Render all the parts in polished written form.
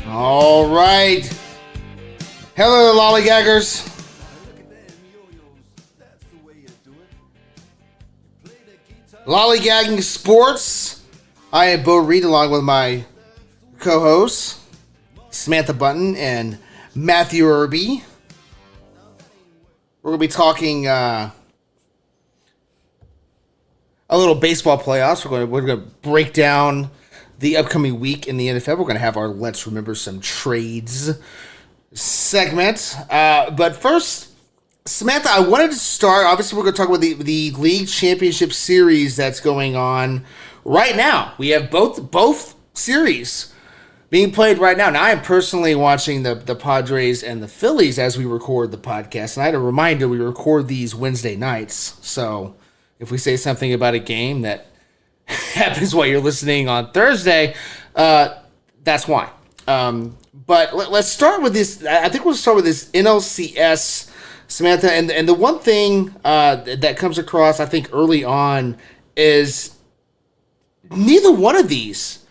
All right. Hello, Lollygaggers. Lollygagging Sports. I am Bo Reed along with my co-hosts, Samantha Bunten and Matthew Irby. We're going to be talking a little baseball playoffs. We're going to break down the upcoming week in the NFL. We're going to have our Let's Remember Some Trades segment. But first, Samantha, I wanted to start. Obviously, we're going to talk about the league championship series that's going on right now. We have both series being played right now. Now, I am personally watching the Padres and the Phillies as we record the podcast. And I had a reminder, we record these Wednesday nights. So if we say something about a game that happens while you're listening on Thursday, that's why. But let's start with this. I think we'll start with this NLCS, Samantha. And the one thing that comes across, I think, early on is neither one of these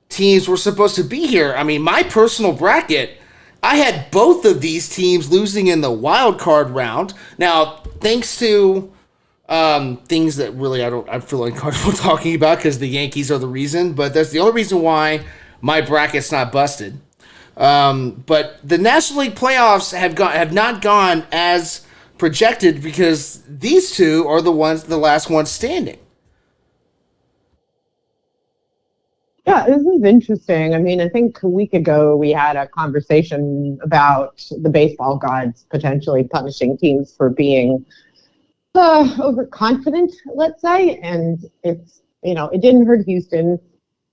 teams were supposed to be here. I mean, my personal bracket, I had both of these teams losing in the wild card round. Now, thanks to things that really I feel uncomfortable talking about because the Yankees are the reason, but that's the only reason why my bracket's not busted. But the National League playoffs have not gone as projected because these two are the last ones standing. Yeah, this is interesting. I mean, I think a week ago we had a conversation about the baseball gods potentially punishing teams for being overconfident, let's say, and it's, it didn't hurt Houston.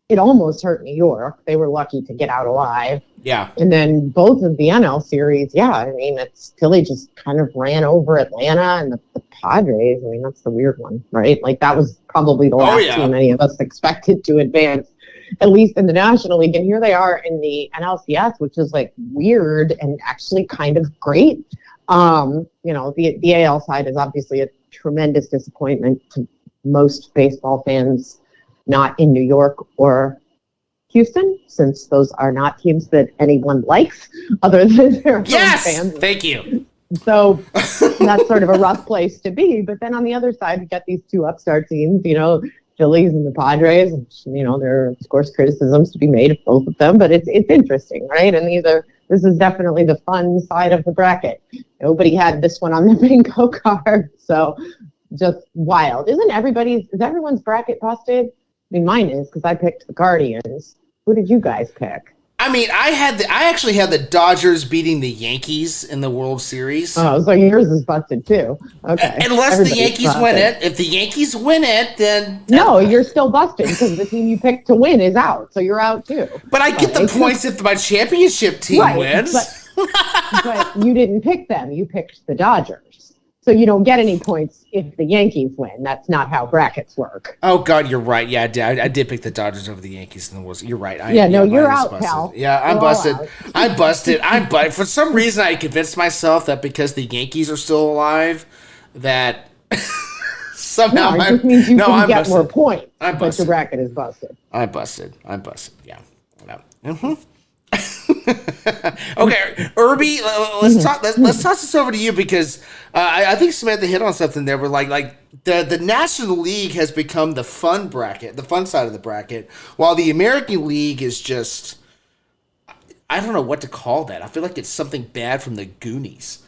It almost hurt New York. They were lucky to get out alive. Yeah. And then both of the NL series, I mean, Philly just kind of ran over Atlanta and the Padres. I mean, that's the weird one, right? Like, that was probably the last team any of us expected to advance, at least in the National League. And here they are in the NLCS, which is like weird and actually kind of great. The AL side is obviously a tremendous disappointment to most baseball fans not in New York or Houston, since those are not teams that anyone likes other than their own fans. Thank you. So that's sort of a rough place to be. But then on the other side, we got these two upstart teams, Phillies and the Padres, and, there are, of course, criticisms to be made of both of them, but it's interesting, right? And this is definitely the fun side of the bracket. Nobody had this one on the bingo card, so just wild. Is everyone's bracket busted? I mean, mine is, because I picked the Guardians. Who did you guys pick? I mean, I actually had the Dodgers beating the Yankees in the World Series. Oh, so yours is busted too. Okay. Unless the Yankees win it. If the Yankees win it, then... No, you're still busted because the team you picked to win is out, so you're out too. But I get the points if my championship team wins. But you didn't pick them. You picked the Dodgers. So you don't get any points if the Yankees win. That's not how brackets work. Oh, God, you're right. Yeah, I did pick the Dodgers over the Yankees in the World Series. You're right. You're out, busted. Pal. Yeah, I'm busted. I'm busted. For some reason, I convinced myself that because the Yankees are still alive, that somehow it just means you can get busted. more points. I'm busted. But your bracket is busted. I'm busted. Yeah. Mm-hmm. Okay, Irby, let's toss this over to you because I think Samantha hit on something there. Where like the National League has become the fun bracket, the fun side of the bracket, while the American League is just, I don't know what to call that. I feel like it's something bad from the Goonies.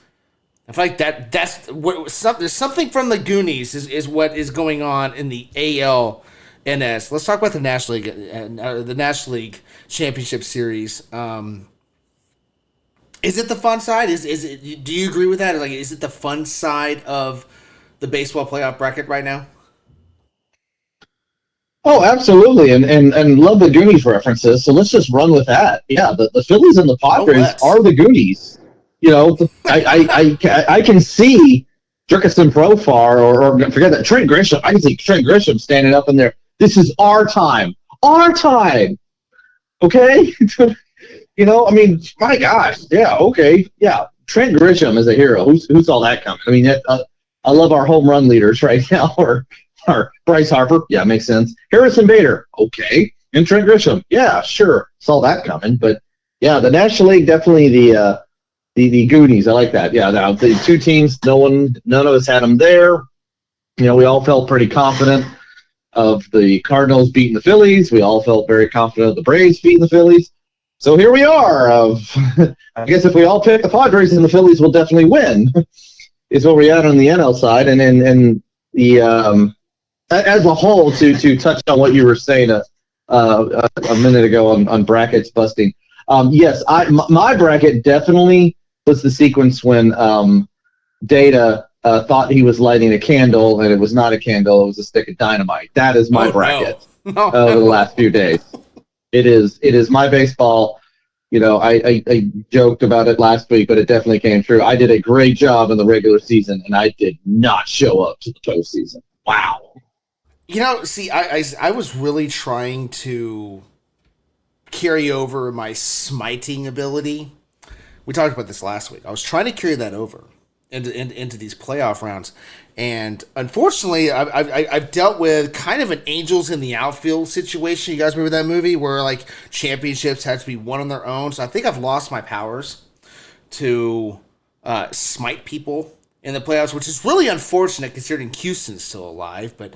I feel like that's what there's something from the Goonies is what is going on in the ALNS. Let's talk about the National League Championship Series. Is it the fun side? Is it? Do you agree with that? Like, is it the fun side of the baseball playoff bracket right now? Oh, absolutely, and love the Goonies references. So let's just run with that. Yeah, the Phillies and the Padres are the Goonies. You know, I can see Jefferson Profar or forget that Trent Grisham. I can see Trent Grisham standing up in there. This is our time. Our time. Okay? You know, I mean, my gosh. Yeah, okay. Yeah. Trent Grisham is a hero. Who saw that coming? I mean, I love our home run leaders right now. Or Bryce Harper. Yeah, makes sense. Harrison Bader. Okay. And Trent Grisham. Yeah, sure. Saw that coming. But, yeah, the National League, definitely the Goonies. I like that. Yeah, now the two teams, none of us had them there. You know, we all felt pretty confident of the Cardinals beating the Phillies. We all felt very confident of the Braves beating the Phillies. So here we are. I guess if we all pick the Padres, then the Phillies will definitely win. Is what we're at on the NL side, and the as a whole, to touch on what you were saying a minute ago on brackets busting. Yes, my bracket definitely was the sequence when Data thought he was lighting a candle, and it was not a candle; it was a stick of dynamite. That is my bracket over the last few days. It is my baseball. You know, I joked about it last week, but it definitely came true. I did a great job in the regular season, and I did not show up to the postseason. Wow. You know, see, I was really trying to carry over my smiting ability. We talked about this last week. I was trying to carry that over into these playoff rounds, and unfortunately, I've dealt with kind of an Angels in the outfield situation. You guys remember that movie where like championships had to be won on their own? So I think I've lost my powers to smite people in the playoffs, which is really unfortunate considering Houston's still alive. But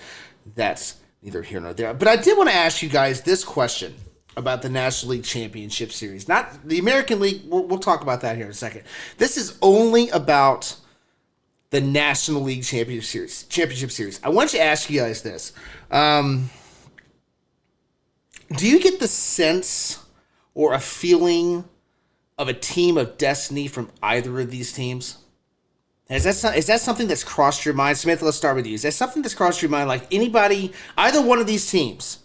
that's neither here nor there. But I did want to ask you guys this question about the National League Championship Series. Not the American League. We'll talk about that here in a second. This is only about the National League Championship Series. I want to ask you guys this. Do you get the sense or a feeling of a team of destiny from either of these teams? Is that something that's crossed your mind? Samantha, let's start with you. Is that something that's crossed your mind? Like anybody, either one of these teams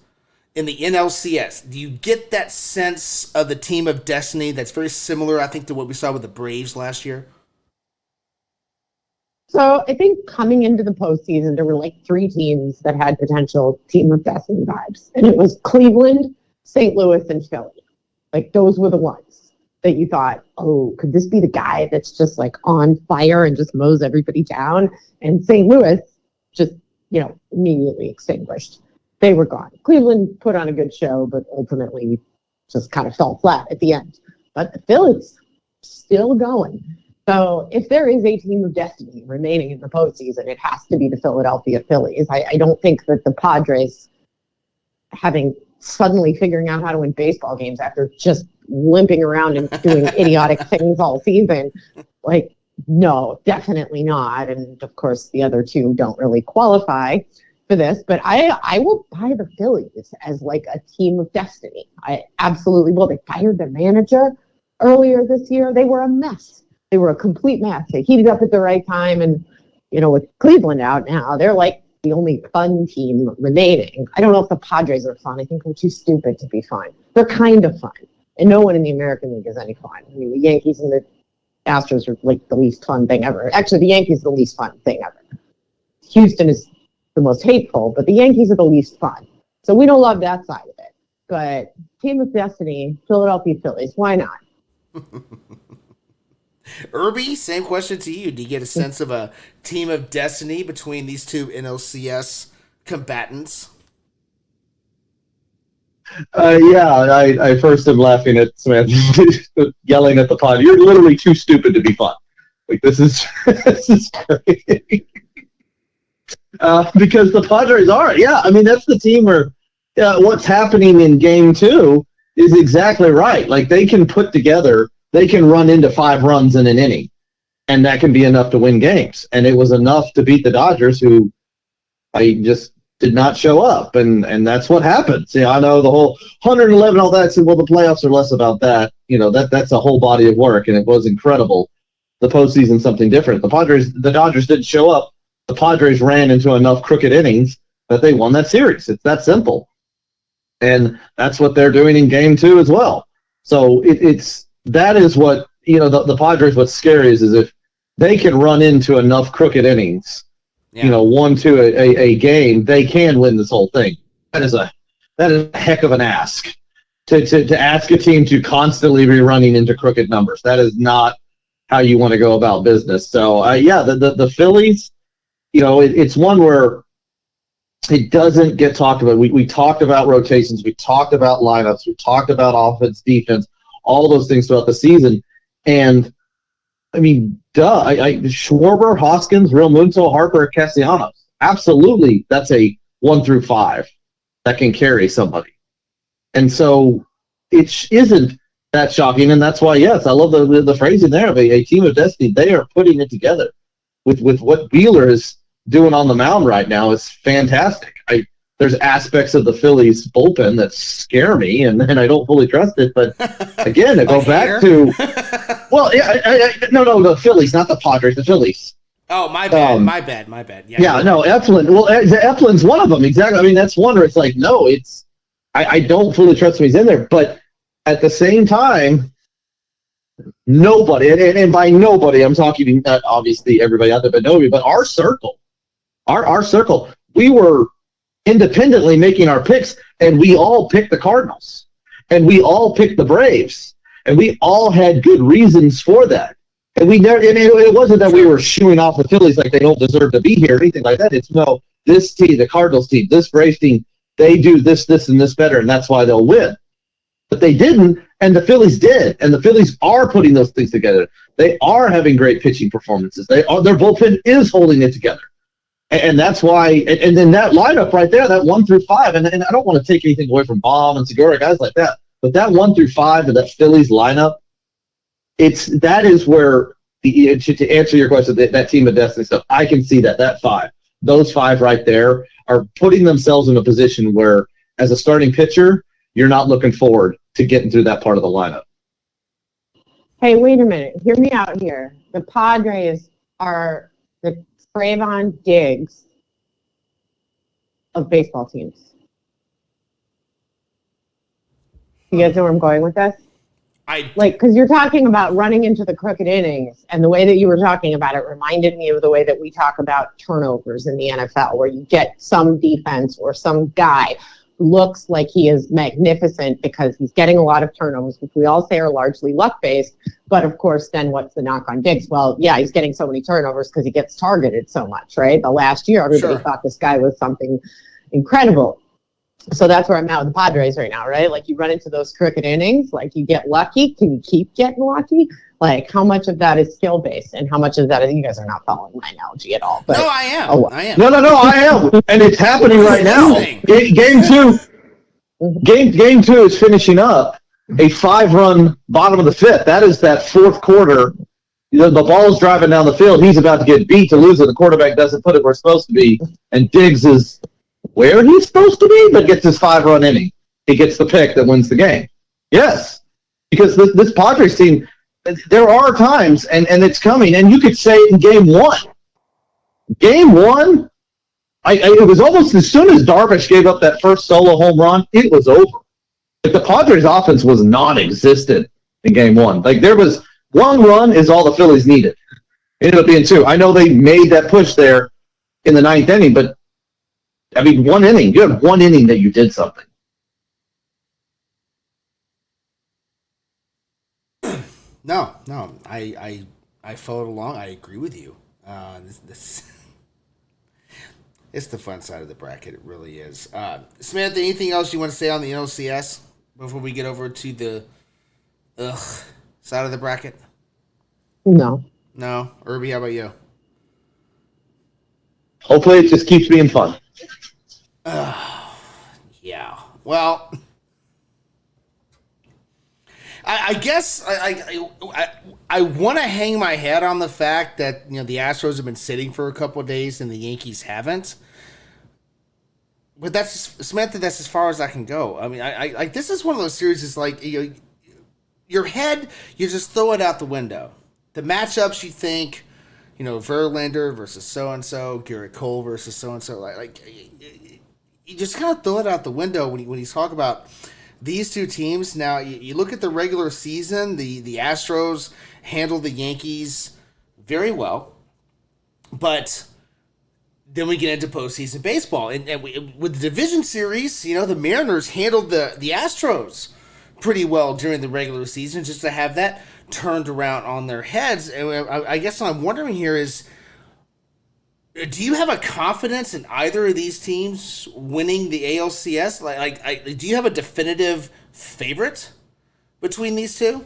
in the NLCS, do you get that sense of the team of destiny that's very similar, I think, to what we saw with the Braves last year? So I think coming into the postseason, there were like three teams that had potential team of destiny vibes. And it was Cleveland, St. Louis, and Philly. Like those were the ones that you thought, oh, could this be the guy that's just like on fire and just mows everybody down? And St. Louis just, immediately extinguished. They were gone. Cleveland put on a good show, but ultimately just kind of fell flat at the end. But the Phillies still going. So if there is a team of destiny remaining in the postseason, it has to be the Philadelphia Phillies. I don't think that the Padres, having suddenly figuring out how to win baseball games after just limping around and doing idiotic things all season, like, no, definitely not. And of course, the other two don't really qualify for this, but I will buy the Phillies as like a team of destiny. I absolutely will. They fired their manager earlier this year. They were a mess. They were a complete mess. They heated up at the right time. And, with Cleveland out now, they're like the only fun team remaining. I don't know if the Padres are fun. I think they're too stupid to be fun. They're kind of fun. And no one in the American League is any fun. I mean, the Yankees and the Astros are like the least fun thing ever. Actually, the Yankees are the least fun thing ever. Houston is the most hateful, but the Yankees are the least fun. So we don't love that side of it. But team of destiny, Philadelphia Phillies, why not? Irby, same question to you. Do you get a sense of a team of destiny between these two NLCS combatants? I first am laughing at Samantha yelling at the pod. You're literally too stupid to be fun. Like this is crazy. Because the Padres are, I mean that's the team where what's happening in Game 2 is exactly right. Like they can put together. They can run into 5 runs in an inning. and that can be enough to win games. And it was enough to beat the Dodgers, who I just did not show up, and that's what happens. I know the whole 111, all that. So, well, the playoffs are less about that. That's a whole body of work, and it was incredible. The postseason, something different. The Dodgers didn't show up. The Padres ran into enough crooked innings that they won that series. It's that simple, and that's what they're doing in Game 2 as well. So that is what the Padres. What's scary is if they can run into enough crooked innings. 1-2 a game, they can win this whole thing. That is a heck of an ask to ask a team to constantly be running into crooked numbers. That is not how you want to go about business. So the Phillies, it's one where it doesn't get talked about. We talked about rotations, we talked about lineups, we talked about offense, defense, all those things throughout the season, and I mean, Schwarber, Hoskins, Real Muto, Harper, Castellanos. Absolutely, that's a 1 through 5 that can carry somebody. And so it isn't that shocking, and that's why, yes, I love the phrasing there of a team of destiny. They are putting it together with what Wheeler is doing on the mound right now is fantastic. There's aspects of the Phillies bullpen that scare me, and I don't fully trust it. But again, I go back to no, the Phillies, not the Padres, the Phillies. Oh, my bad, my bad. Yeah, no, Eflin. Well, Eflin's one of them, exactly. I mean, that's one where it's like, no, I don't fully trust him. He's in there, but at the same time, nobody, and by nobody, I'm talking not obviously everybody out there, but nobody, but our circle, we were independently making our picks, and we all picked the Cardinals, and we all picked the Braves, and we all had good reasons for that. And we never, and it wasn't that we were shooing off the Phillies like they don't deserve to be here or anything like that. It's no, this team, the Cardinals team, this Braves team, they do this, and this better, and that's why they'll win. But they didn't, and the Phillies did, and the Phillies are putting those things together. They are having great pitching performances. Their bullpen is holding it together. And that's why, and then that lineup right there, that 1 through 5, and I don't want to take anything away from Baum and Segura, guys like that, but that 1 through 5 of that Phillies lineup, that is where, to answer your question, that team of destiny stuff, I can see that 5, those 5 right there are putting themselves in a position where, as a starting pitcher, you're not looking forward to getting through that part of the lineup. Hey, wait a minute. Hear me out here. The Padres are the Trayvon Diggs of baseball teams. You guys know where I'm going with this? Because you're talking about running into the crooked innings, and the way that you were talking about it reminded me of the way that we talk about turnovers in the NFL, where you get some defense or some guy who looks like he is magnificent because he's getting a lot of turnovers, which we all say are largely luck-based. But, of course, then what's the knock on Diggs? Well, yeah, he's getting so many turnovers because he gets targeted so much, right? The last year, everybody thought this guy was something incredible. So that's where I'm at with the Padres right now, right? Like, you run into those crooked innings, like, you get lucky. Can you keep getting lucky? Like, how much of that is skill-based, and how much of that is, you guys are not following my analogy at all. But, no, I am. No, I am. And it's happening right now. Game 2 is finishing up. A 5-run bottom of the 5th. That is that fourth quarter. The ball's driving down the field. He's about to get beat to lose it. The quarterback doesn't put it where it's supposed to be. And Diggs is where he's supposed to be, but gets his 5-run inning. He gets the pick that wins the game. Yes. Because this Padres team, there are times, and it's coming, and you could say in Game 1. Game 1, it was almost as soon as Darvish gave up that first solo home run, it was over. Like, the Padres' offense was non-existent in Game 1. Like, there was one run is all the Phillies needed. It ended up being 2. I know they made that push there in the 9th inning, but, I mean, 1 inning. You have 1 inning that you did something. No, I followed along. I agree with you. This it's the fun side of the bracket. It really is. Samantha, anything else you want to say on the NLCS before we get over to the side of the bracket? No. Irby, how about you? Hopefully it just keeps being fun. Yeah. Well, I guess I want to hang my hat on the fact that the Astros have been sitting for a couple of days and the Yankees haven't. But Samantha. That's as far as I can go. I mean, I like this is one of those series. Is like your head, you just throw it out the window. The matchups you think, Verlander versus so and so, Garrett Cole versus so and so. Like you just kind of throw it out the window when you talk about these two teams. Now you look at the regular season. The Astros handled the Yankees very well, but then we get into postseason baseball, and with the division series, the Mariners handled the Astros pretty well during the regular season, just to have that turned around on their heads. And I guess what I'm wondering here is, do you have a confidence in either of these teams winning the ALCS? Do you have a definitive favorite between these two?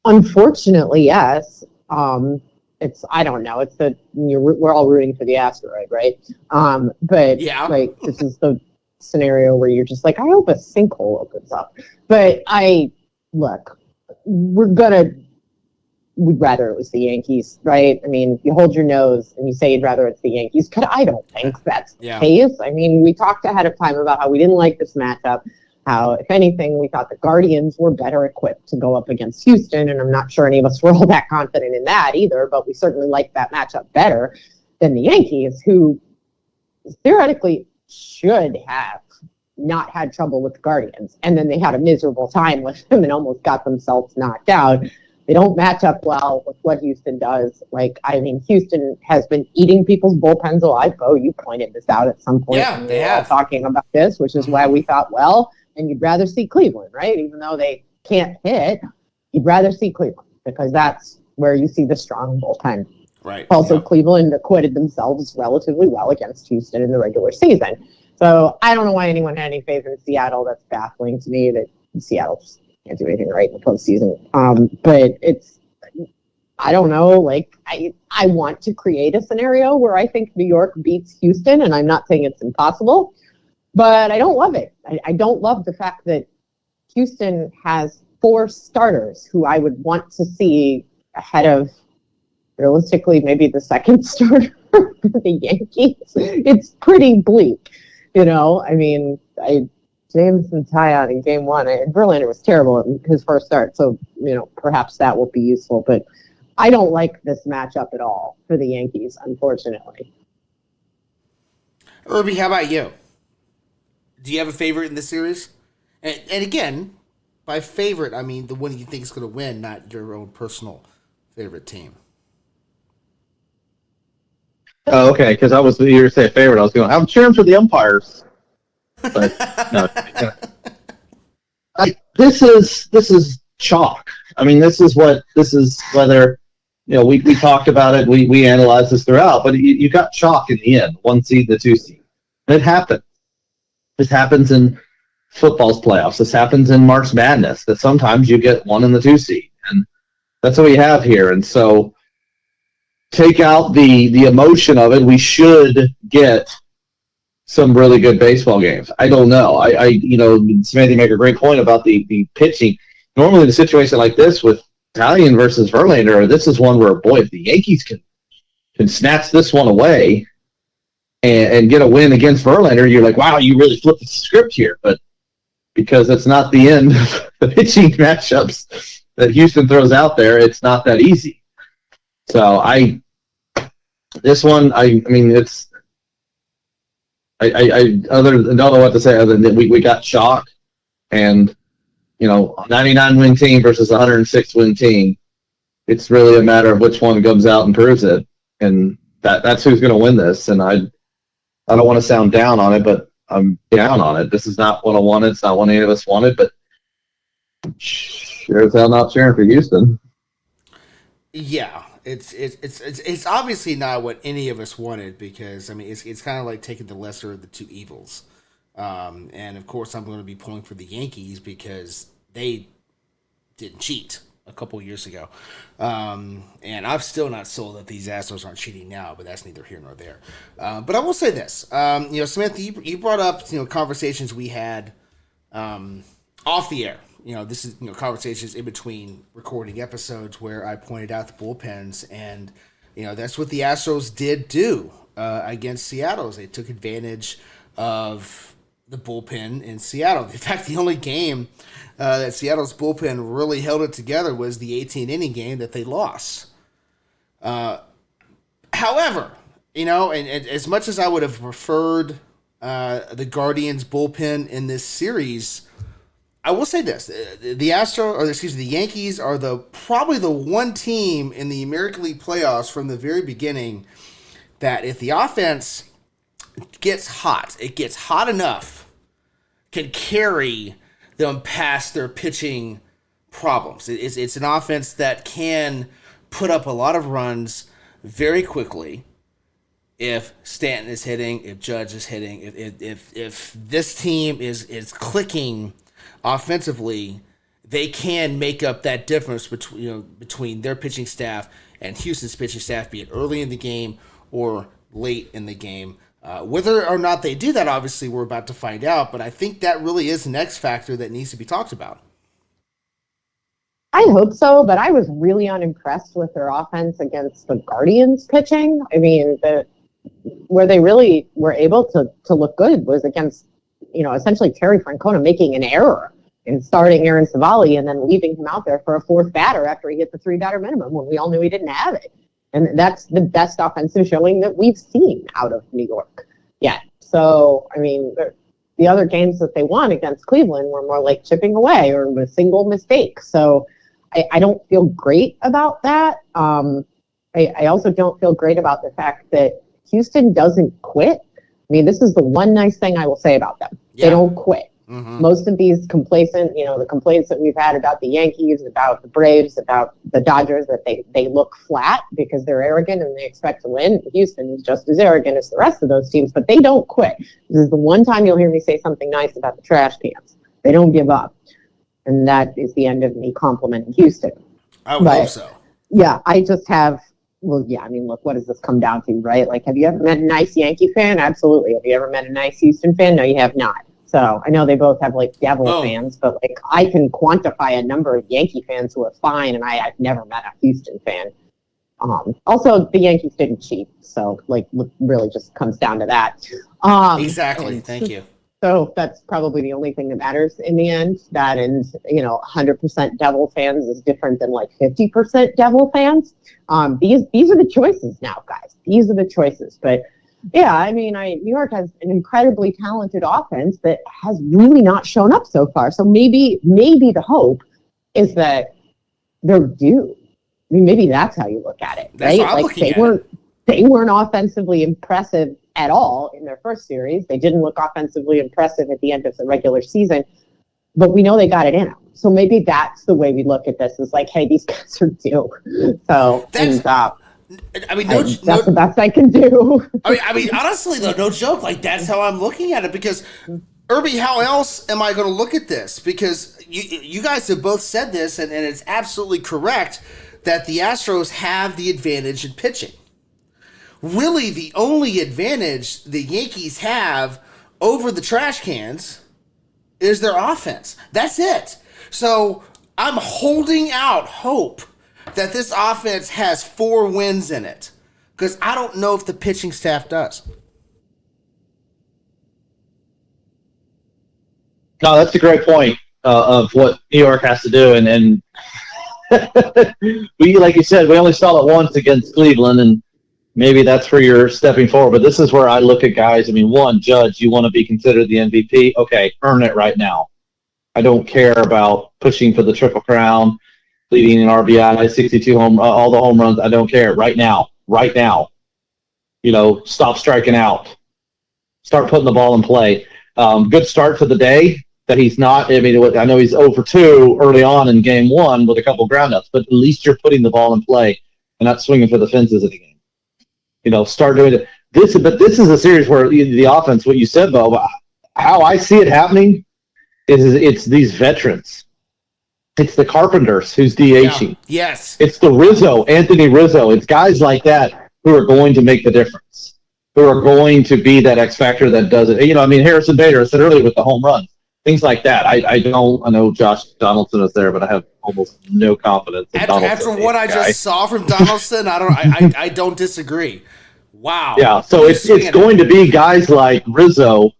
Unfortunately, yes. I don't know. We're all rooting for the asteroid, right? But yeah, this is the scenario where you're just like, I hope a sinkhole opens up. But we'd rather it was the Yankees, right? I mean, you hold your nose and you say you'd rather it's the Yankees, but I don't think that's the case. I mean, we talked ahead of time about how we didn't like this matchup, how, if anything, we thought the Guardians were better equipped to go up against Houston, and I'm not sure any of us were all that confident in that either, but we certainly liked that matchup better than the Yankees, who theoretically should have not had trouble with the Guardians, and then they had a miserable time with them and almost got themselves knocked out. They don't match up well with what Houston does. Houston has been eating people's bullpens alive. Oh, you pointed this out at some point. Yeah, they have. Talking about this, which is why we thought, and you'd rather see Cleveland, right? Even though they can't hit, you'd rather see Cleveland because that's where you see the strong bullpen. Right. Also, Cleveland acquitted themselves relatively well against Houston in the regular season. So I don't know why anyone had any faith in Seattle. That's baffling to me that Seattle just can't do anything right in the postseason. But I don't know. I want to create a scenario where I think New York beats Houston, and I'm not saying it's impossible, but I don't love it. I don't love the fact that Houston has 4 starters who I would want to see ahead of, realistically, maybe the second starter for the Yankees. It's pretty bleak, James and Tyon in game 1, and Verlander was terrible in his first start, so perhaps that will be useful. But I don't like this matchup at all for the Yankees, unfortunately. Irby, how about you? Do you have a favorite in this series? And again, by favorite, I mean the one you think is going to win, not your own personal favorite team. Oh, okay, because you were saying favorite. I was going, I'm cheering for the umpires. But no. This is chalk. I mean, this is whether, we talked about it, we analyzed this throughout, but you got chalk in the end, 1 seed, the 2 seed. And it happened. This happens in football's playoffs. This happens in March Madness, that sometimes you get 1 and the 2 seed. And that's what we have here. And so take out the emotion of it. We should get some really good baseball games. I don't know. Samantha make a great point about the pitching. Normally in a situation like this with Italian versus Verlander, this is one where, boy, if the Yankees can snatch this one away and get a win against Verlander, you're like, wow, you really flipped the script here. But because it's not the end of the pitching matchups that Houston throws out there, it's not that easy. So I don't know what to say other than that we got chalk, and 99 win team versus 106 win team. It's really a matter of which one comes out and proves it, and that's who's going to win this. And I don't want to sound down on it, but I'm down on it. This is not what I wanted. It's not what any of us wanted, but sure as hell not cheering for Houston. Yeah. It's obviously not what any of us wanted, because it's kind of like taking the lesser of the two evils, and of course I'm going to be pulling for the Yankees because they didn't cheat a couple years ago, and I'm still not sold that these Astros aren't cheating now, but that's neither here nor there. But I will say this, Samantha, you brought up conversations we had off the air this is conversations in between recording episodes where I pointed out the bullpens, and that's what the Astros did do against Seattle. They took advantage of the bullpen in Seattle. In fact, the only game that Seattle's bullpen really held it together was the 18-inning game that they lost. However, and as much as I would have preferred the Guardians bullpen in this series, I will say this: the Yankees are probably the one team in the American League playoffs from the very beginning that if the offense gets hot, it gets hot enough, can carry them past their pitching problems. It's an offense that can put up a lot of runs very quickly if Stanton is hitting, if Judge is hitting, if this team is clicking offensively, they can make up that difference between their pitching staff and Houston's pitching staff, be it early in the game or late in the game. Whether or not they do that, obviously, we're about to find out, but I think that really is an X factor that needs to be talked about. I hope so, but I was really unimpressed with their offense against the Guardians pitching. I mean, where they really were able to look good was against, essentially Terry Francona making an error in starting Aaron Savali and then leaving him out there for a fourth batter after he hit the 3-batter minimum when we all knew he didn't have it. And that's the best offensive showing that we've seen out of New York yet. So, I mean, the other games that they won against Cleveland were more like chipping away or a single mistake. So I don't feel great about that. I also don't feel great about the fact that Houston doesn't quit. I mean, this is the one nice thing I will say about them. Yeah. They don't quit. Mm-hmm. Most of these the complaints that we've had about the Yankees, about the Braves, about the Dodgers, that they look flat because they're arrogant and they expect to win. Houston is just as arrogant as the rest of those teams, but they don't quit. This is the one time you'll hear me say something nice about the trash cans. They don't give up. And that is the end of me complimenting Houston. I would hope so. Yeah, I just have... Well, yeah, I mean, look, what does this come down to, right? Like, have you ever met a nice Yankee fan? Absolutely. Have you ever met a nice Houston fan? No, you have not. So I know they both have, devil fans, but, I can quantify a number of Yankee fans who are fine, and I've never met a Houston fan. Also, the Yankees didn't cheat, so, really just comes down to that. Exactly. Thank you. So that's probably the only thing that matters in the end. That and, 100% Devil fans is different than 50% Devil fans. These are the choices now, guys. These are the choices. But yeah, I mean, New York has an incredibly talented offense that has really not shown up so far. So maybe the hope is that they're due. I mean, maybe that's how you look at it, right? They weren't offensively impressive at all in their first series. They didn't look offensively impressive at the end of the regular season, but we know they got it in them. So maybe that's the way we look at this is hey, these guys are due. So that's the best I can do. I mean, honestly though, no joke. That's how I'm looking at it because Irby, how else am I going to look at this? Because you guys have both said this and it's absolutely correct that the Astros have the advantage in pitching. Really, the only advantage the Yankees have over the trash cans is their offense. That's it. So I'm holding out hope that this offense has 4 wins in it because I don't know if the pitching staff does. No, that's a great point of what New York has to do. And we, like you said, we only saw it once against Cleveland, and maybe that's where you're stepping forward. But this is where I look at guys. I mean, one, Judge, you want to be considered the MVP? Okay, earn it right now. I don't care about pushing for the Triple Crown, leading an RBI, 62 all the home runs. I don't care. Right now. Stop striking out. Start putting the ball in play. Good start to the day that he's not. I mean, I know he's 0 for 2 early on in game 1 with a couple groundouts, but at least you're putting the ball in play and not swinging for the fences at the game. Start doing it. But this is a series where the offense, what you said, Bo, how I see it happening is it's these veterans. It's the Carpenters who's DHing. Yeah. Yes. It's the Anthony Rizzo. It's guys like that who are going to make the difference, who are going to be that X factor that does it. Harrison Bader, I said earlier with the home runs. I Things like that. I know Josh Donaldson is there, but I have almost no confidence in Donaldson. After what I just saw from Donaldson, I don't disagree. Wow. Yeah, so it's going to be guys like Rizzo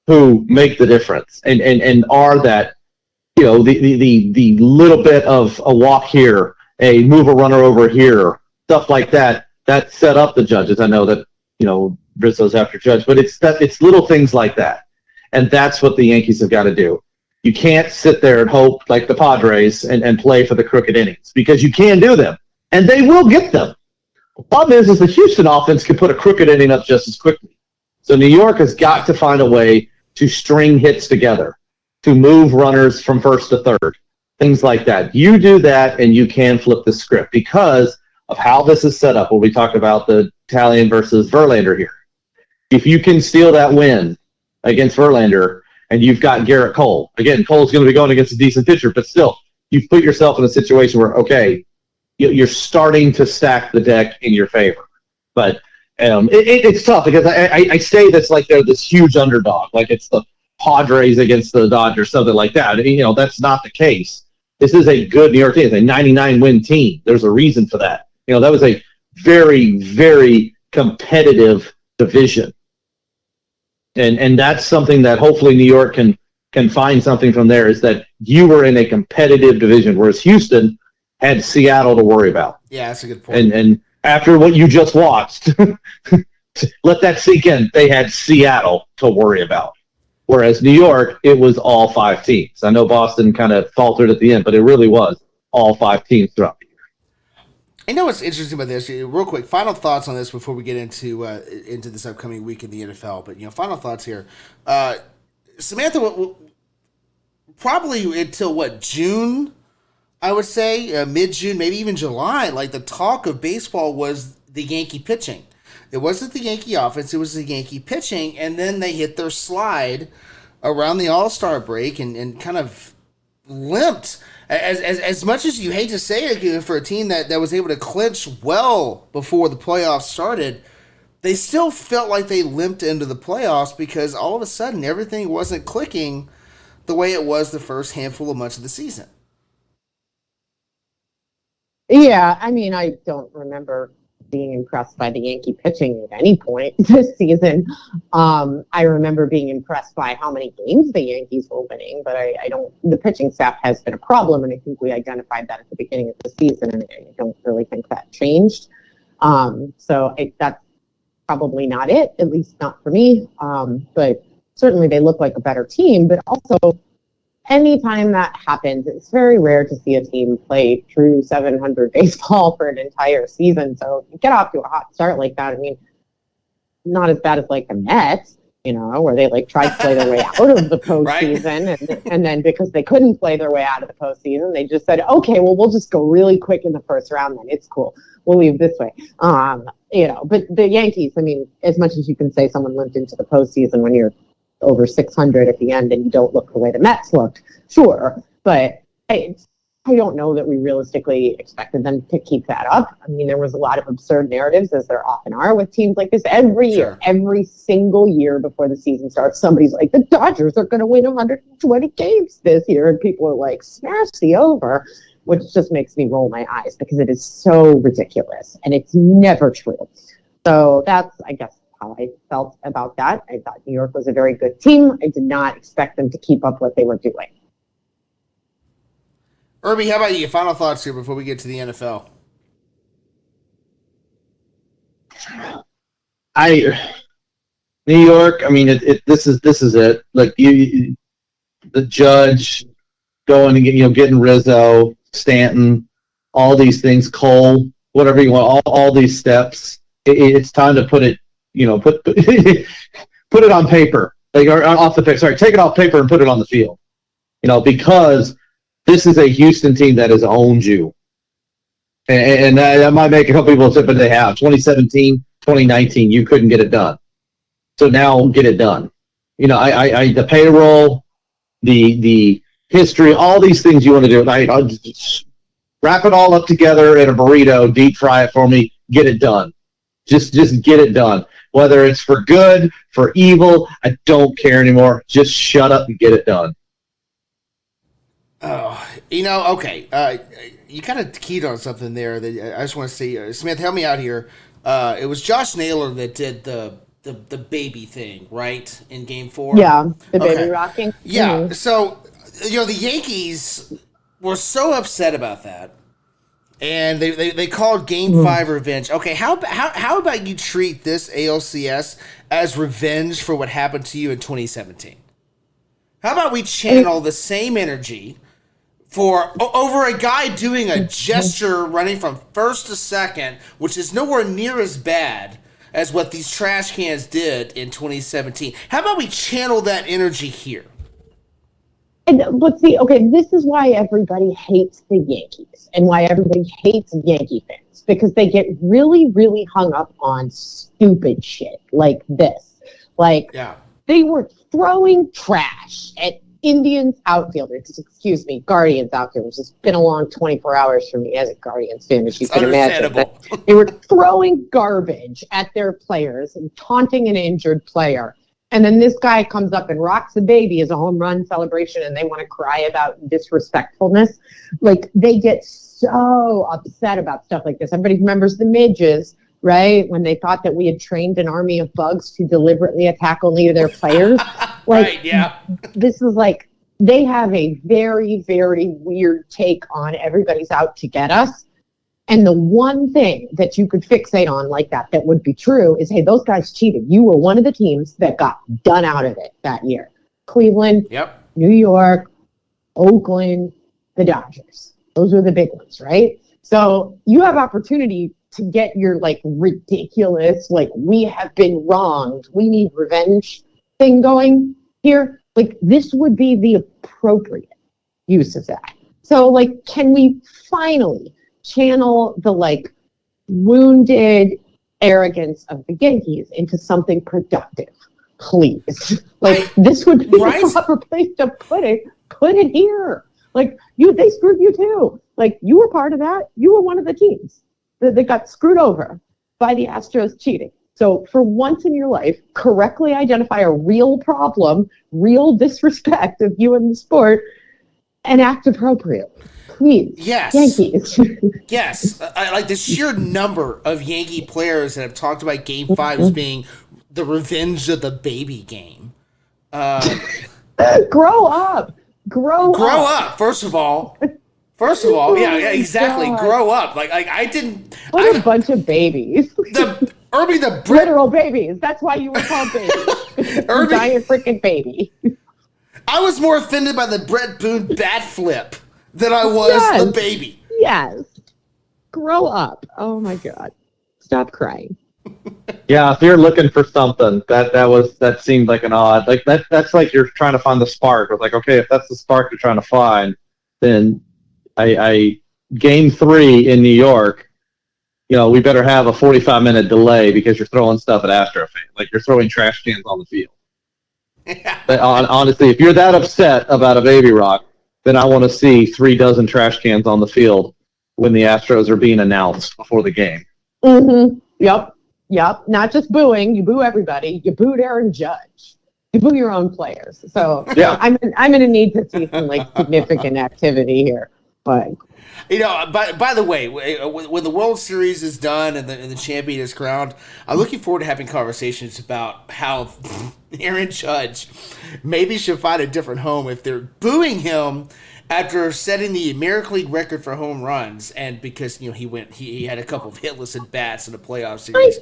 who make the difference and are that, the little bit of a walk here, a move a runner over here, stuff like that set up the judges. I know that, Rizzo's after judge, but it's little things like that. And that's what the Yankees have got to do. You can't sit there and hope like the Padres and play for the crooked innings, because you can do them, and they will get them. The problem is the Houston offense can put a crooked inning up just as quickly. So New York has got to find a way to string hits together, to move runners from first to third, things like that. You do that, and you can flip the script because of how this is set up when we talk about the Italian versus Verlander here. If you can steal that win against Verlander, and you've got Garrett Cole. Again, Cole's going to be going against a decent pitcher, but still, you've put yourself in a situation where, okay, you're starting to stack the deck in your favor. But it's tough because I say that's like they're this huge underdog, like it's the Padres against the Dodgers, something like that. That's not the case. This is a good New York team. It's a 99-win team. There's a reason for that. That was a very, very competitive division. And that's something that hopefully New York can find something from there, is that you were in a competitive division, whereas Houston had Seattle to worry about. Yeah, that's a good point. And after what you just watched, let that sink in. They had Seattle to worry about. Whereas New York, it was all 5 teams. I know Boston kind of faltered at the end, but it really was all 5 teams throughout the year. I know what's interesting about this. Real quick, final thoughts on this before we get into this upcoming week in the NFL. But final thoughts here. Samantha, probably until June, I would say, mid-June, maybe even July. Like the talk of baseball was the Yankee pitching. It wasn't the Yankee offense; it was the Yankee pitching, and then they hit their slide around the All-Star break and kind of limped. As much as you hate to say it, for a team that was able to clinch well before the playoffs started, they still felt like they limped into the playoffs because all of a sudden everything wasn't clicking the way it was the first handful of months of the season. Yeah, I don't remember being impressed by the Yankee pitching at any point this season. I remember being impressed by how many games the Yankees were winning, but the pitching staff has been a problem, and I think we identified that at the beginning of the season, and I don't really think that changed. So that's probably not it, at least not for me. But certainly they look like a better team, but also anytime that happens, it's very rare to see a team play true 700 baseball for an entire season. So get off to a hot start like that. Not as bad as like the Mets, where they tried to play their way out of the postseason. Right. And then because they couldn't play their way out of the postseason, they just said, okay, well, we'll just go really quick in the first round then. It's cool. We'll leave this way. But the Yankees, as much as you can say someone limped into the postseason when you're over 600 at the end and you don't look the way the Mets looked, sure. But I don't know that we realistically expected them to keep that up. There was a lot of absurd narratives, as there often are with teams like this. Every year, every single year before the season starts, somebody's like, the Dodgers are going to win 120 games this year. And people are like, smash the over, which just makes me roll my eyes because it is so ridiculous. And it's never true. So that's, I guess, how I felt about that. I thought New York was a very good team. I did not expect them to keep up what they were doing. Irby, how about you? Final thoughts here before we get to the NFL. New York. This is it. Like the Judge going and getting Rizzo, Stanton, all these things, Cole, whatever you want, all these steps. It's time to put it. Put it on paper, or off the pitch. Sorry, take it off paper and put it on the field. Because this is a Houston team that has owned you, and that might make a couple people say, but they have. 2017, 2019, you couldn't get it done, so now get it done. The payroll, the history, all these things you want to do. I'll just wrap it all up together in a burrito, deep fry it for me, get it done. Just get it done. Whether it's for good, for evil, I don't care anymore. Just shut up and get it done. Okay. You kind of keyed on something there that I just want to say. Samantha, help me out here. It was Josh Naylor that did the baby thing, right, in Game 4? Yeah, the baby rocking. Yeah, Mm-hmm. so, the Yankees were so upset about that, and they called Game 5 revenge. Okay, how about you treat this ALCS as revenge for what happened to you in 2017? How about we channel the same energy for over a guy doing a gesture running from first to second, which is nowhere near as bad as what these trash cans did in 2017. How about we channel that energy here? But see, okay, this is why everybody hates the Yankees and why everybody hates Yankee fans, because they get really, really hung up on stupid shit like this. Like, they were throwing trash at Indians outfielders, Guardians outfielders. It's been a long 24 hours for me as a Guardians fan, as you can imagine. They were throwing garbage at their players and taunting an injured player. And then this guy comes up and rocks the baby as a home run celebration, and they want to cry about disrespectfulness. Like, they get so upset about stuff like this. Everybody remembers the midges, right? When they thought that we had trained an army of bugs to deliberately attack only their players. Right, yeah. This is like, they have a very, very weird take on everybody's out to get us. And the one thing that you could fixate on like that would be true is, hey, those guys cheated. You were one of the teams that got done out of it that year. Cleveland, New York, Oakland, the Dodgers. Those are the big ones, right? So you have opportunity to get your like ridiculous, like, we have been wronged, we need revenge thing going here. Like, this would be the appropriate use of that. So, like, can we finally channel the like wounded arrogance of the Yankees into something productive, please? Like, this would be the proper place to put it. Put it here. Like, they screwed you too. Like, you were part of that. You were one of the teams that got screwed over by the Astros cheating. So for once in your life, correctly identify a real problem, real disrespect of you in the sport, and act appropriately. Please. Yes. Yankees. Yes. I like the sheer number of Yankee players that have talked about Game 5 as being the revenge of the baby game. Grow up. Grow up, first of all. Yeah, exactly. God. Grow up. Like I didn't. What a bunch of babies. Irby literal babies. That's why you were called baby. Irby, giant freaking baby. I was more offended by the Brett Boone bat flip than I was the baby. Yes. Grow up. Oh my God. Stop crying. Yeah, if you're looking for something, that seemed like an odd, like that's like you're trying to find the spark. It's like, okay, if that's the spark you're trying to find, then I Game 3 in New York, we better have a 45-minute delay because you're throwing stuff at Astro fans. Like, you're throwing trash cans on the field. But honestly, if you're that upset about a baby rock, then I want to see 36 trash cans on the field when the Astros are being announced before the game. Mm-hmm. Yep. Not just booing. You boo everybody. You booed Aaron Judge. You boo your own players. So yeah. I'm going to need to see some like significant activity here. But by the way, when the World Series is done and the champion is crowned, I'm looking forward to having conversations about how Aaron Judge maybe should find a different home if they're booing him after setting the American League record for home runs, and because he had a couple of hitless at bats in the playoff series.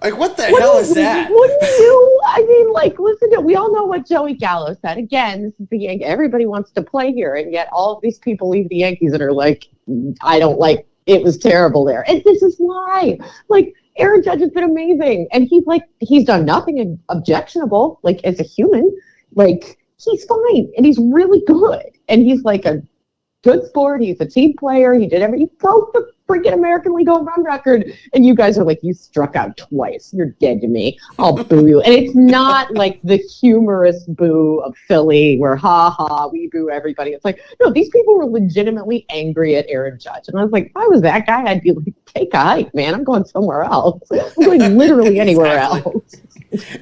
Like, what the hell is that? What do you? I mean, like, listen to. We all know what Joey Gallo said. Again, this is the Yankees. Everybody wants to play here, and yet all of these people leave the Yankees and are like, I don't like. It was terrible there, and this is why. Like, Aaron Judge has been amazing, and he's done nothing objectionable. Like, as a human, like, he's fine, and he's really good, and he's like a good sport. He's a team player. He broke the freaking American League home run record, and you guys are like, you struck out twice. You're dead to me. I'll boo you. And it's not like the humorous boo of Philly where, ha ha, we boo everybody. It's like, no, these people were legitimately angry at Aaron Judge. And I was like, if I was that guy, I'd be like, take a hike, man. I'm going somewhere else. I'm going literally anywhere else.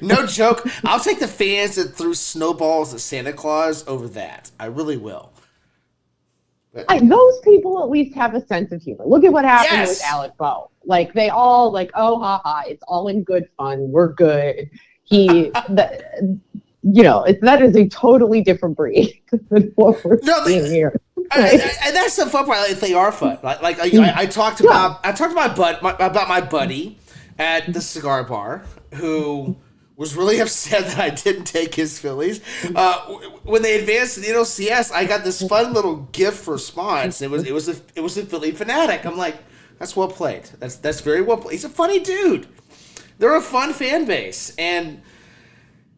No joke. I'll take the fans that threw snowballs at Santa Claus over that. I really will. Those people at least have a sense of humor. Look at what happened Yes. with Alec Bowe. Like, they all like, oh, ha, it's all in good fun. We're good. That is a totally different breed than what we're seeing here. And that's the fun part. They are fun. I talked about about my buddy at the cigar bar who was really upset that I didn't take his Phillies. When they advanced to the NLCS, I got this fun little gift for response. It was a Philly fanatic. I'm like, that's well played. That's very well played. He's a funny dude. They're a fun fan base, and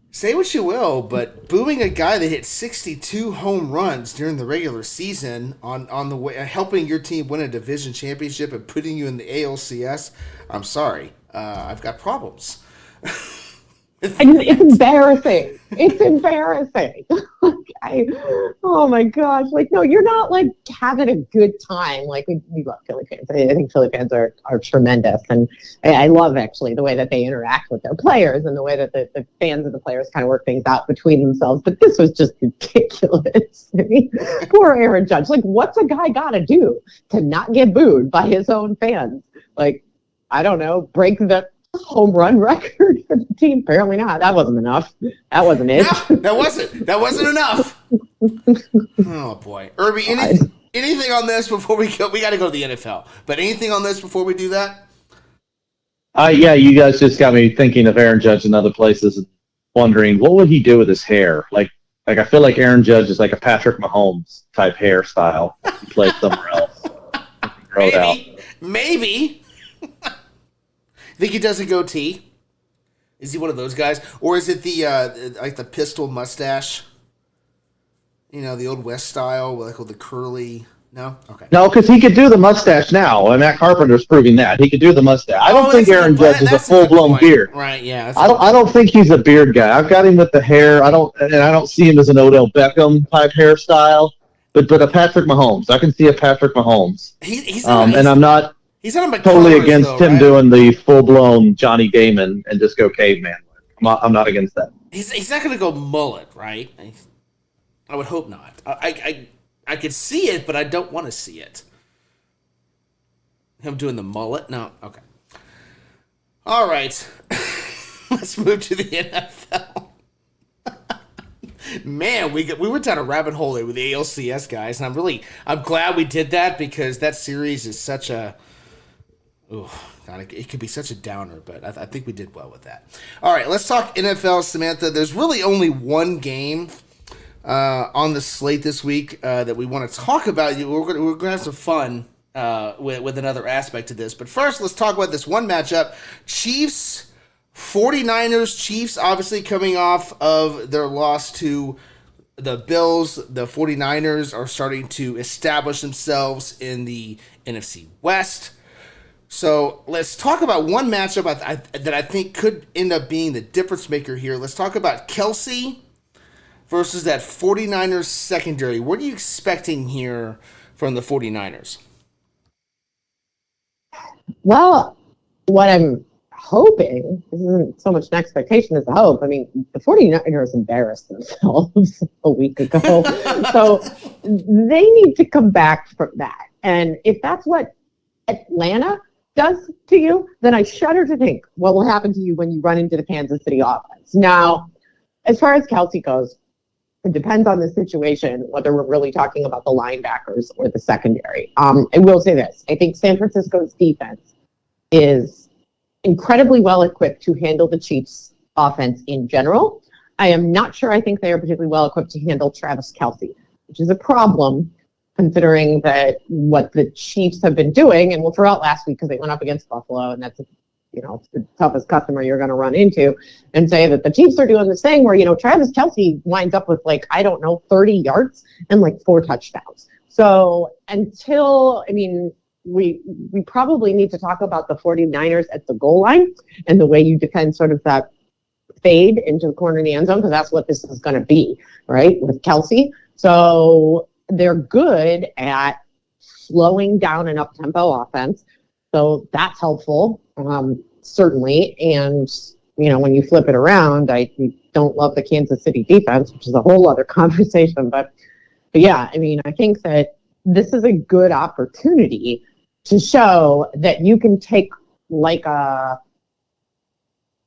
say what you will, but booing a guy that hit 62 home runs during the regular season on the way, helping your team win a division championship and putting you in the ALCS, I'm sorry, I've got problems. It's embarrassing. It's embarrassing. Oh my gosh! Like, no, you're not like having a good time. Like, we love Philly fans. I think Philly fans are tremendous, and I love actually the way that they interact with their players and the way that the fans and the players kind of work things out between themselves. But this was just ridiculous. I mean, poor Aaron Judge. Like, what's a guy got to do to not get booed by his own fans? Like, I don't know, break the home run record for the team? Apparently not. That wasn't enough. That wasn't it. No, that wasn't enough. Oh boy, Irby. Anything on this before we go? We got to go to the NFL. But anything on this before we do that? Yeah, you guys just got me thinking of Aaron Judge in other places, and wondering what would he do with his hair. Like I feel like Aaron Judge is like a Patrick Mahomes type hairstyle. He plays somewhere else. Maybe. Think he does a goatee? Is he one of those guys, or is it the pistol mustache? You know, the old West style, like with the curly. No, okay. No, because he could do the mustache now, and Matt Carpenter's proving that he could do the mustache. I don't think Aaron Judge is a full-blown beard. Right? Yeah. I don't think he's a beard guy. I've got him with the hair. I don't see him as an Odell Beckham type hairstyle, but a Patrick Mahomes. I can see a Patrick Mahomes. And I'm not. He's not totally against him doing the full-blown Johnny Damon and just go caveman. I'm not against that. He's not going to go mullet, right? I would hope not. I could see it, but I don't want to see it. Him doing the mullet? No? Okay. All right. Let's move to the NFL. Man, we went down a rabbit hole there with the ALCS guys, and I'm glad we did that, because that series is such a... Oh, God, it could be such a downer, but I think we did well with that. All right, let's talk NFL, Samantha. There's really only one game on the slate this week that we want to talk about. We're going to have some fun with another aspect to this. But first, let's talk about this one matchup. Chiefs, 49ers. Chiefs obviously coming off of their loss to the Bills. The 49ers are starting to establish themselves in the NFC West. So let's talk about one matchup that I think could end up being the difference maker here. Let's talk about Kelsey versus that 49ers secondary. What are you expecting here from the 49ers? Well, what I'm hoping, this isn't so much an expectation as a hope. I mean, the 49ers embarrassed themselves a week ago. So they need to come back from that. And if that's what Atlanta does to you, then I shudder to think what will happen to you when you run into the Kansas City offense. Now, as far as Kelsey goes, it depends on the situation, whether we're really talking about the linebackers or the secondary. I will say this. I think San Francisco's defense is incredibly well equipped to handle the Chiefs' offense in general. I am not sure I think they are particularly well equipped to handle Travis Kelce, which is a problem considering that what the Chiefs have been doing, and we'll throw out last week because they went up against Buffalo, and that's the toughest customer you're going to run into, and say that the Chiefs are doing this thing where, Travis Kelce winds up with 30 yards and 4 touchdowns. So we probably need to talk about the 49ers at the goal line and the way you defend sort of that fade into the corner of the end zone, because that's what this is going to be, right, with Kelce. So they're good at slowing down an up-tempo offense. So that's helpful, certainly. And, when you flip it around, I don't love the Kansas City defense, which is a whole other conversation. But yeah, I think that this is a good opportunity to show that you can take like I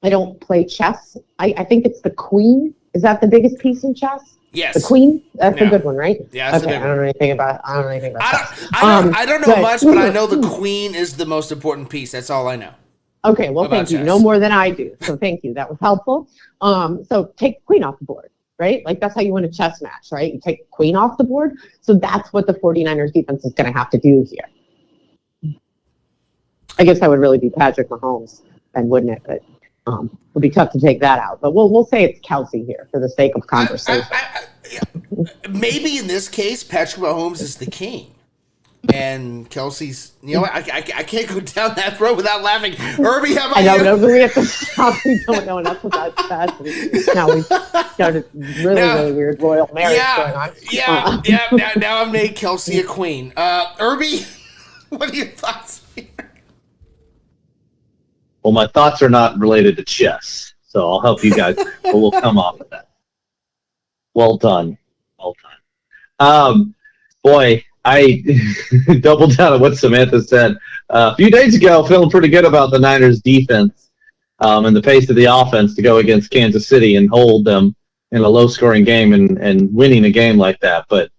don't play chess. I think it's the queen. Is that the biggest piece in chess? Yes. The queen? That's a good one, right? Yeah, okay. I don't know anything about chess. I don't know much, but I know the queen is the most important piece. That's all I know. Okay, well, thank you. No more than I do. So thank you. That was helpful. So take the queen off the board, right? Like that's how you win a chess match, right? You take the queen off the board. So that's what the 49ers defense is going to have to do here. I guess that would really be Patrick Mahomes, then, wouldn't it? But it would be tough to take that out. But we'll say it's Kelsey here for the sake of conversation. Maybe in this case, Patrick Mahomes is the king. And Kelsey's, I can't go down that road without laughing. Irby, how about you? No, we have to stop. We don't know enough about that. Now we've got a really weird royal marriage going on. Now I've made Kelsey a queen. Irby, what are your thoughts here? Well, my thoughts are not related to chess, so I'll help you guys, but we'll come off of that. Well done. Boy, I doubled down on what Samantha said. A few days ago, feeling pretty good about the Niners' defense and the pace of the offense to go against Kansas City and hold them in a low-scoring game and winning a game like that. But,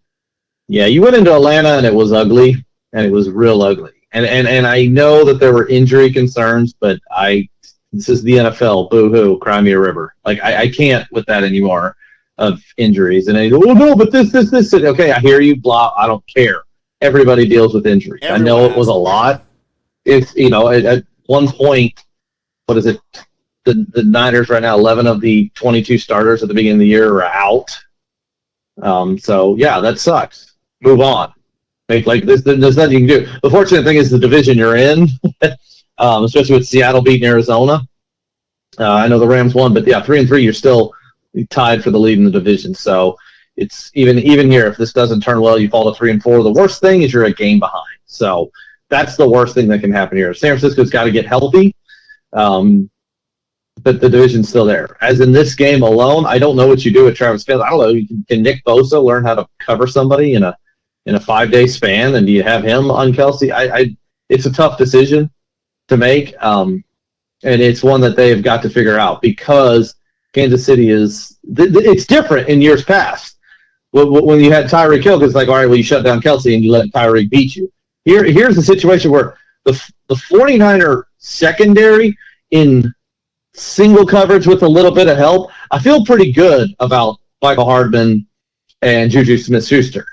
yeah, you went into Atlanta, and it was ugly, and it was real ugly. And I know that there were injury concerns, but this is the NFL. Boo-hoo, cry me a river. Like, I can't with that anymore. Of injuries, and they go, oh no, but this. Okay, I hear you. Blah. I don't care. Everybody deals with injuries. I know it was a lot. It's at one point, what is it? The Niners right now, 11 of the 22 starters at the beginning of the year are out. So yeah, that sucks. Move on. Like this, there's nothing you can do. The fortunate thing is the division you're in, especially with Seattle beating Arizona. I know the Rams won, but yeah, 3-3, you're still tied for the lead in the division. So it's even here, if this doesn't turn well, you fall to 3-4. The worst thing is you're a game behind. So that's the worst thing that can happen here. San Francisco's got to get healthy, but the division's still there. As in this game alone, I don't know what you do with Travis Kelce. I don't know. Can Nick Bosa learn how to cover somebody in a 5-day span? And do you have him on Kelce? It's a tough decision to make, and it's one that they've got to figure out because Kansas City it's different in years past. When you had Tyreek Hill, it's like, all right, well, you shut down Kelce and you let Tyreek beat you. Here's the situation where the 49er secondary in single coverage with a little bit of help, I feel pretty good about Michael Hardman and Juju Smith-Schuster.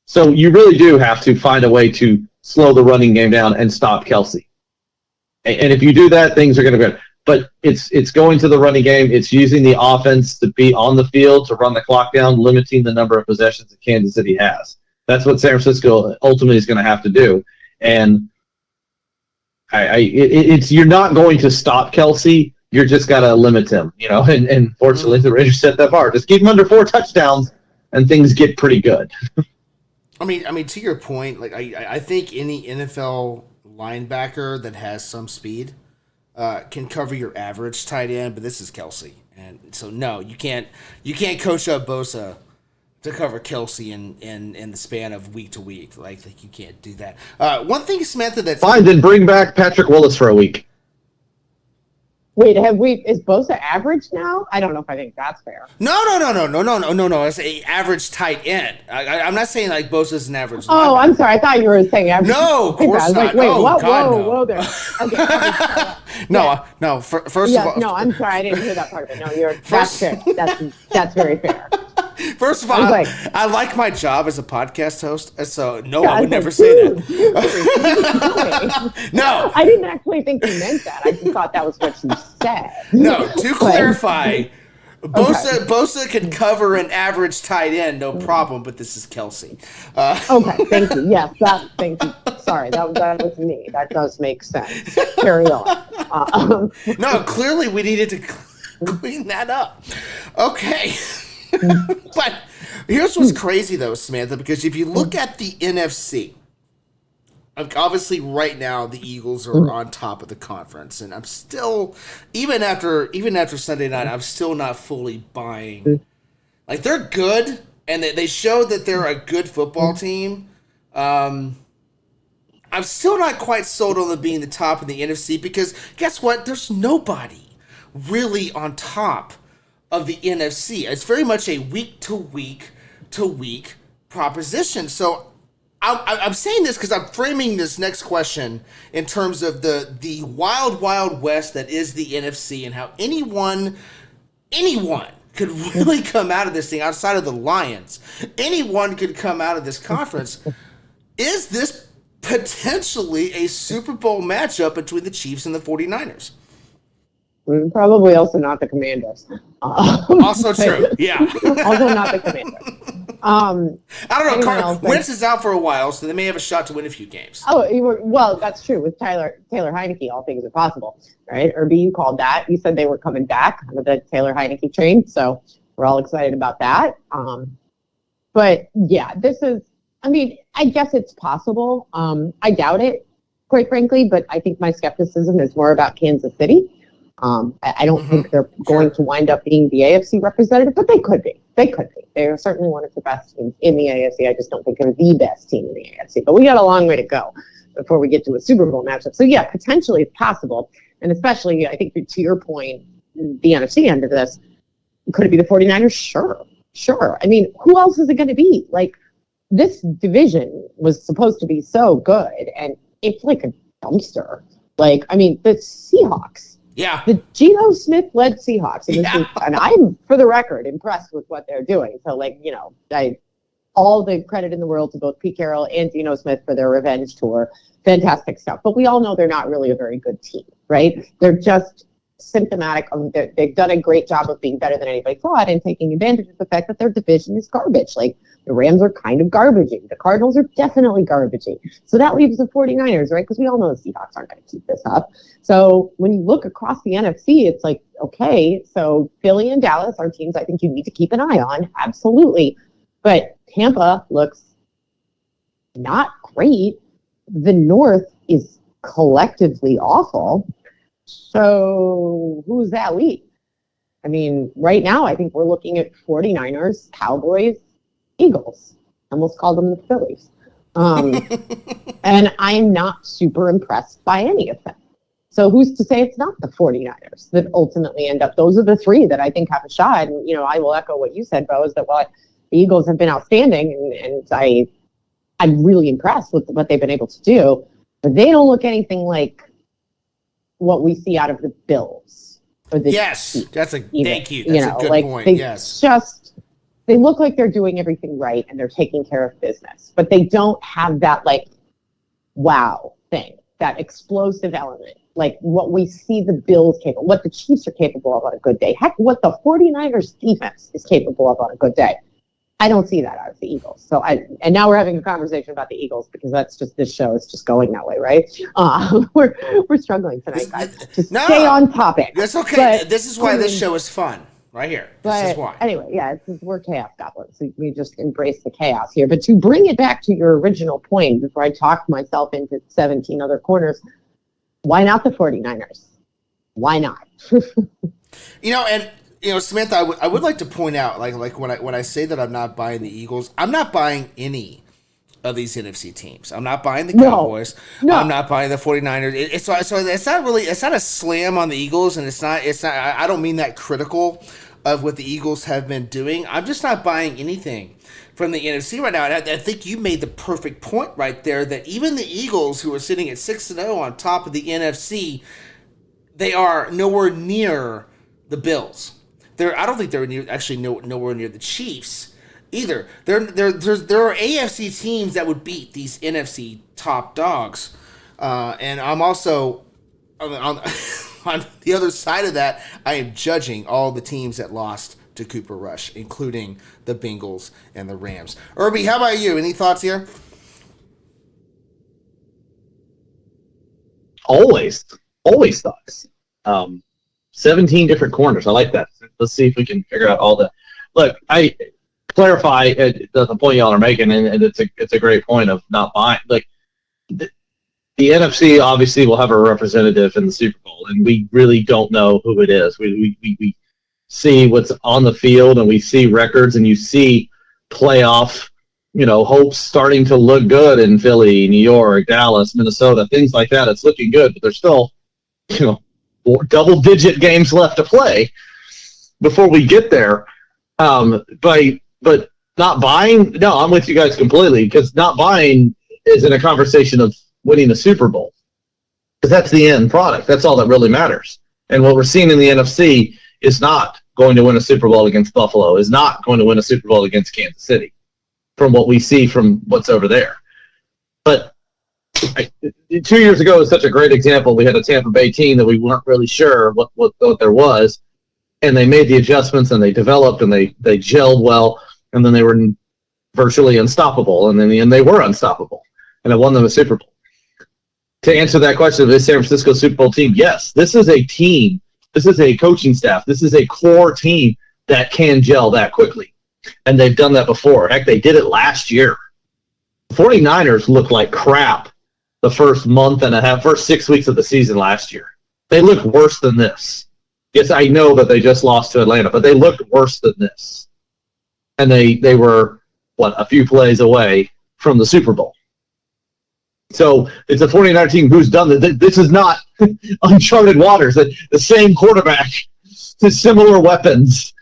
So you really do have to find a way to slow the running game down and stop Kelce. And if you do that, things are going to be good. But it's going to the running game. It's using the offense to be on the field, to run the clock down, limiting the number of possessions that Kansas City has. That's what San Francisco ultimately is going to have to do. And you're not going to stop Kelce. You're just got to limit him, And fortunately, the Raiders set that bar. Just keep him under 4 touchdowns, and things get pretty good. I mean, to your point, like I think any NFL linebacker that has some speed can cover your average tight end, but this is Kelce, and so no, you can't coach up Bosa to cover Kelce in the span of week to week. Like you can't do that. One thing, Samantha, that's fine. Then bring back Patrick Willis for a week. Wait, is Bosa average now? I don't know if I think that's fair. No. It's a average tight end. I'm not saying like Bosa's an average. Oh, I'm sorry. I thought you were saying average. No, of course not. Like, wait, oh, whoa there. Okay. No. First of all, no. I'm sorry. I didn't hear that part of it. No, that's fair. That's very fair. First of all, I like my job as a podcast host, so no, I would never say that. No. I didn't actually think you meant that. I just thought that was what you said. No, to clarify, Bosa can cover an average tight end, no problem, but this is Kelce. Okay, thank you. Yes, thank you. Sorry, that was me. That does make sense. Carry on. No, clearly we needed to clean that up. Okay. But here's what's crazy, though, Samantha, because if you look at the NFC, obviously right now the Eagles are on top of the conference, and I'm still, even after Sunday night, I'm still not fully buying. Like, they're good, and they showed that they're a good football team, I'm still not quite sold on them being the top in the NFC because guess what? There's nobody really on top of the NFC. It's very much a week to week proposition. So I'm saying this because I'm framing this next question in terms of the wild, wild west that is the NFC and how anyone could really come out of this thing outside of the Lions. Anyone could come out of this conference. Is this potentially a Super Bowl matchup between the Chiefs and the 49ers? Probably also not the Commanders. Also true, yeah. Also not the Commanders. I don't know. Wentz is out for a while, so they may have a shot to win a few games. Well, that's true. With Taylor Heineke, all things are possible, right? Irby, you called that. You said they were coming back with the Taylor Heineke train, so we're all excited about that. But yeah, this is. I mean, I guess it's possible. I doubt it, quite frankly. But I think my skepticism is more about Kansas City. I don't think they're going to wind up being the AFC representative, but they could be. They are certainly one of the best teams in the AFC. I just don't think they're the best team in the AFC. But we got a long way to go before we get to a Super Bowl matchup. So, yeah, potentially it's possible. And especially, I think, to your point, the NFC end of this, could it be the 49ers? Sure. I mean, who else is it going to be? Like, this division was supposed to be so good, and it's like a dumpster. Like, I mean, the Seahawks. Yeah. The Geno Smith-led Seahawks. And I'm, for the record, impressed with what they're doing. So, all the credit in the world to both Pete Carroll and Geno Smith for their revenge tour. Fantastic stuff. But we all know they're not really a very good team, right? They're just symptomatic of they've done a great job of being better than anybody thought and taking advantage of the fact that their division is garbage. Like, the Rams are kind of garbagey. The Cardinals are definitely garbagey. So that leaves the 49ers, right? Because we all know the Seahawks aren't going to keep this up. So when you look across the NFC, it's like, okay, so Philly and Dallas are teams I think you need to keep an eye on. Absolutely. But Tampa looks not great. The North is collectively awful. So who's that lead? I mean, right now, I think we're looking at 49ers, Cowboys, Eagles. Almost called them the Phillies. And I'm not super impressed by any of them. So who's to say it's not the 49ers that ultimately end up? Those are the three that I think have a shot. And, I will echo what you said, Bo, is that the Eagles have been outstanding, and I'm really impressed with what they've been able to do. But they don't look anything like what we see out of the Bills. Or the Chiefs, thank you. That's a good point. They look like they're doing everything right and they're taking care of business, but they don't have that wow thing, that explosive element, like what we see the Bills capable, what the Chiefs are capable of on a good day. Heck, what the 49ers defense is capable of on a good day. I don't see that out of the Eagles. And now we're having a conversation about the Eagles because that's just, this show is just going that way, right? We're struggling tonight, guys. Stay on topic. That's okay. But, this is why this show is fun, right here. This is why. Anyway, yeah, we're chaos goblins. We just embrace the chaos here. But to bring it back to your original point, before I talked myself into 17 other corners, why not the 49ers? Why not? Samantha, I would like to point out, like when I say that I'm not buying the Eagles, I'm not buying any of these NFC teams. I'm not buying the Cowboys. No. I'm not buying the 49ers. It's not a slam on the Eagles, and it's not. I don't mean that critical of what the Eagles have been doing. I'm just not buying anything from the NFC right now. And I think you made the perfect point right there that even the Eagles, who are sitting at 6-0 on top of the NFC, they are nowhere near the Bills. I don't think they're nowhere near the Chiefs either. There are AFC teams that would beat these NFC top dogs, and I'm also on the other side of that. I am judging all the teams that lost to Cooper Rush, including the Bengals and the Rams. Irby, how about you? Any thoughts here? Always thoughts. 17 different corners. I like that. Let's see if we can figure out all the. Look, I clarify the point y'all are making, and it's a great point of not buying. Like the NFC obviously will have a representative in the Super Bowl, and we really don't know who it is. We see what's on the field, and we see records, and you see playoff hopes starting to look good in Philly, New York, Dallas, Minnesota, things like that. It's looking good, but there's still, double-digit games left to play before we get there. But not buying, no, I'm with you guys completely, because not buying isn't a conversation of winning the Super Bowl, because that's the end product. That's all that really matters. And what we're seeing in the NFC is not going to win a Super Bowl against Buffalo, is not going to win a Super Bowl against Kansas City, from what we see from what's over there. But 2 years ago is such a great example. We had a Tampa Bay team that we weren't really sure what there was, and they made the adjustments, and they developed, and they gelled well, and then they were virtually unstoppable, and in the end they were unstoppable, and it won them a Super Bowl. To answer that question of this San Francisco Super Bowl team, yes, this is a team, this is a coaching staff, this is a core team that can gel that quickly, and they've done that before. Heck, they did it last year. The 49ers looked like crap the first month and a half, first 6 weeks of the season last year. They looked worse than this. Yes, I know that they just lost to Atlanta, but they looked worse than this. And they were, a few plays away from the Super Bowl. So it's a 49er team who's done that. This is not uncharted waters. The same quarterback, the similar weapons,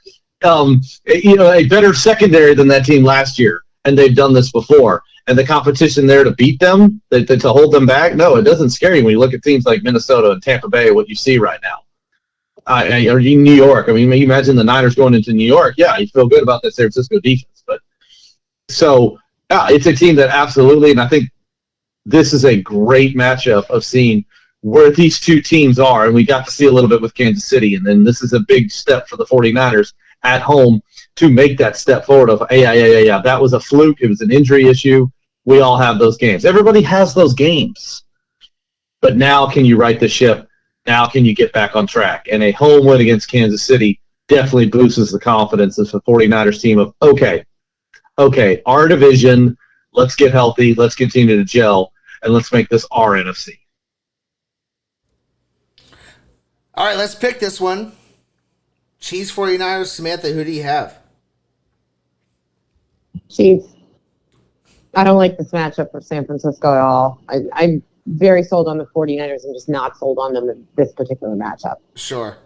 a better secondary than that team last year, and they've done this before. And the competition there to beat them, to hold them back, no, it doesn't scare you when you look at teams like Minnesota and Tampa Bay, what you see right now. Or New York. I mean, you imagine the Niners going into New York. Yeah, you feel good about that San Francisco defense. But so, yeah, it's a team that absolutely, and I think this is a great matchup of seeing where these two teams are. And we got to see a little bit with Kansas City. And then this is a big step for the 49ers at home to make that step forward of, yeah, that was a fluke. It was an injury issue. We all have those games. Everybody has those games. But now can you right the ship? Now can you get back on track? And a home win against Kansas City definitely boosts the confidence of the 49ers team of, okay, our division, let's get healthy, let's continue to gel, and let's make this our NFC. All right, let's pick this one. Chiefs 49ers. Samantha, who do you have? Chiefs. I don't like this matchup for San Francisco at all. I'm very sold on the 49ers and just not sold on them in this particular matchup. Sure.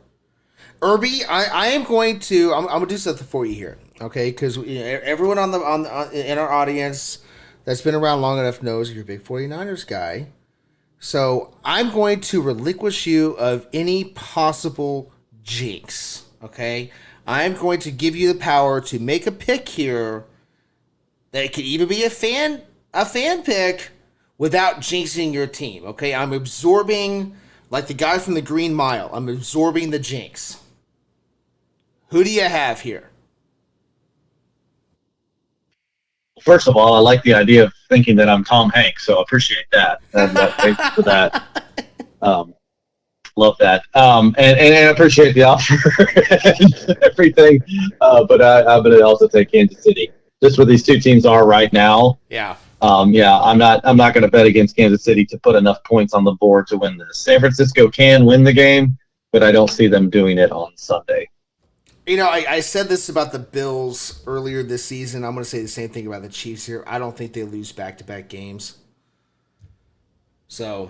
Irby, I am going to I'm going to do something for you here, okay? Because everyone in our audience that's been around long enough knows you're a big 49ers guy. So I'm going to relinquish you of any possible jinx, okay? I'm going to give you the power to make a pick here that it could even be a fan pick without jinxing your team, okay? I'm absorbing, like the guy from the Green Mile, I'm absorbing the jinx. Who do you have here? First of all, I like the idea of thinking that I'm Tom Hanks, so I appreciate that. Thanks for that. Love that. And I appreciate the offer and everything. But I'm going to also take Kansas City. Just where these two teams are right now. Yeah. I'm not going to bet against Kansas City to put enough points on the board to win this. San Francisco can win the game, but I don't see them doing it on Sunday. I said this about the Bills earlier this season. I'm going to say the same thing about the Chiefs here. I don't think they lose back-to-back games. So,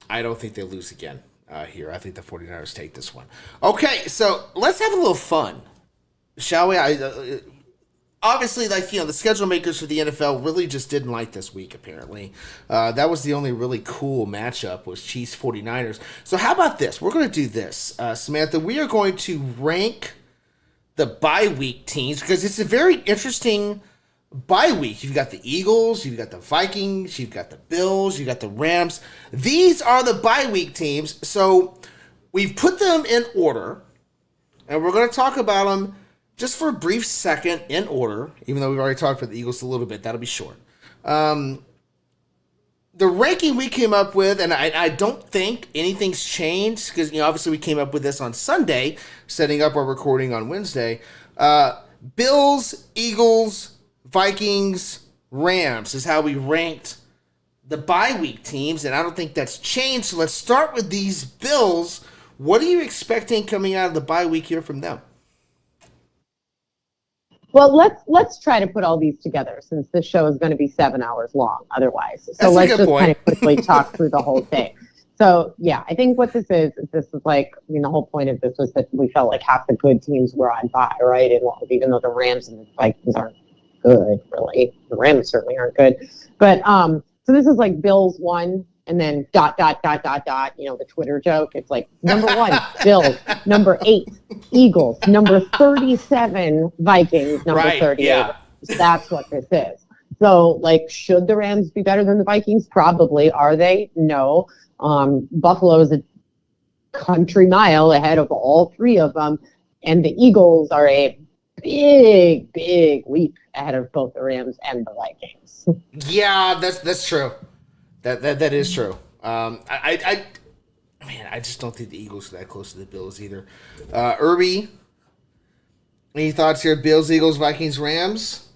I don't think they lose again here. I think the 49ers take this one. Okay, so let's have a little fun, shall we? Obviously, the schedule makers for the NFL really just didn't like this week, apparently. That was the only really cool matchup was Chiefs 49ers. So how about this? We're going to do this, Samantha. We are going to rank the bye week teams because it's a very interesting bye week. You've got the Eagles, you've got the Vikings, you've got the Bills, you've got the Rams. These are the bye week teams. So we've put them in order, and we're going to talk about them just for a brief second in order, even though we've already talked about the Eagles a little bit. That'll be short. The ranking we came up with, and I don't think anything's changed because obviously we came up with this on Sunday, setting up our recording on Wednesday. Bills, Eagles, Vikings, Rams is how we ranked the bye week teams, and I don't think that's changed. So let's start with these Bills. What are you expecting coming out of the bye week here from them? Well, let's try to put all these together since this show is going to be 7 hours long otherwise. So let's just kind of quickly talk through the whole thing. So yeah, I think what this is like, I mean, the whole point of this was that we felt like half the good teams were on bye, right? And even though the Rams and the Vikings aren't good, really, the Rams certainly aren't good. But so this is like Bills 1. And then ... the Twitter joke. It's like number 1, Bills. Number 8, Eagles. Number 37, Vikings. Number 38. Yeah. That's what this is. So, like, should the Rams be better than the Vikings? Probably. Are they? No. Buffalo is a country mile ahead of all 3 of them. And the Eagles are a big, big leap ahead of both the Rams and the Vikings. Yeah, that's true. That is true. I just don't think the Eagles are that close to the Bills either. Irby, any thoughts here? Bills, Eagles, Vikings, Rams.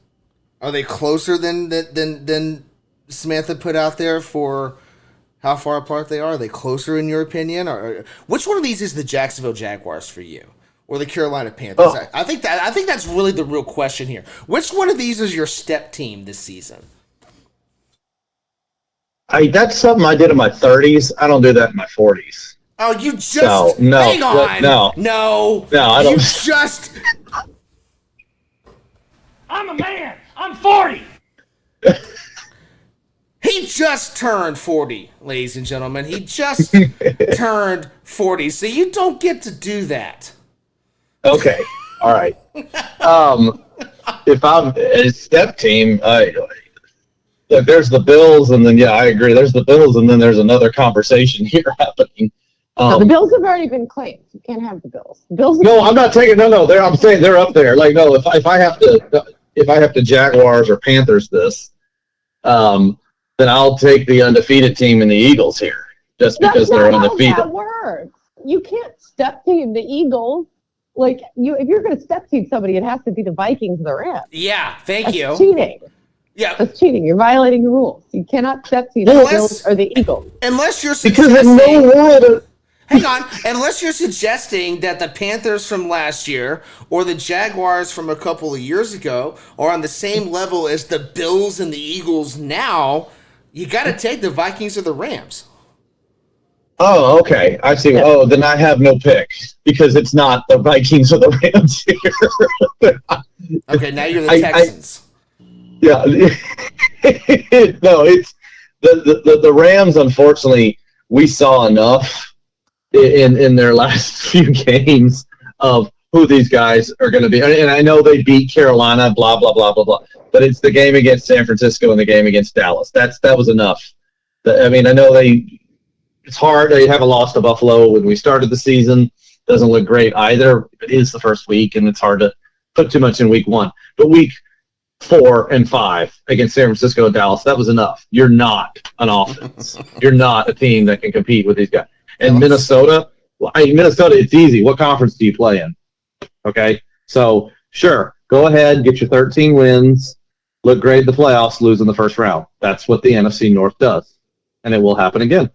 Are they closer than Samantha put out there for how far apart they are? Are they closer in your opinion? Or which one of these is the Jacksonville Jaguars for you, or the Carolina Panthers? Oh. I think that's really the real question here. Which one of these is your step team this season? That's something I did in my 30s. I don't do that in my 40s. Oh, you just no, hang on. No, I don't. You just. I'm a man. I'm 40. He just turned 40, ladies and gentlemen. He just turned 40, so you don't get to do that. Okay, all right. If I'm a step team, there's the Bills, and then, I agree. There's the Bills, and then there's another conversation here happening. No, the Bills have already been claimed. You can't have the Bills. No, I'm not taking. No. I'm saying they're up there. Like, no, if I have to Jaguars or Panthers this, then I'll take the undefeated team in the Eagles here, just because they're undefeated. That's not how that works. You can't step team the Eagles. Like, if you're going to step team somebody, it has to be the Vikings or the Rams. Yeah, thank you. That's cheating. Yeah, that's cheating. You're violating the rules. You cannot step team the Bills or the Eagles. Unless you're suggesting, hang on. Unless you're suggesting that the Panthers from last year or the Jaguars from a couple of years ago are on the same level as the Bills and the Eagles now, you got to take the Vikings or the Rams. Oh, okay. I see. Oh, then I have no pick because it's not the Vikings or the Rams here. Okay, now you're the Texans. Yeah, no, it's the Rams. Unfortunately, we saw enough in their last few games of who these guys are going to be. And I know they beat Carolina, blah blah blah blah blah. But it's the game against San Francisco and the game against Dallas. That was enough. I mean, I know it's hard. They haven't lost to Buffalo when we started the season. Doesn't look great either. It is the first week, and it's hard to put too much in week 1. But week 4 and 5 against San Francisco and Dallas, that was enough. You're not an offense. You're not a team that can compete with these guys. And Minnesota, it's easy. What conference do you play in? Okay, so sure, go ahead, get your 13 wins, look great in the playoffs, lose in the first round. That's what the NFC North does, and it will happen again.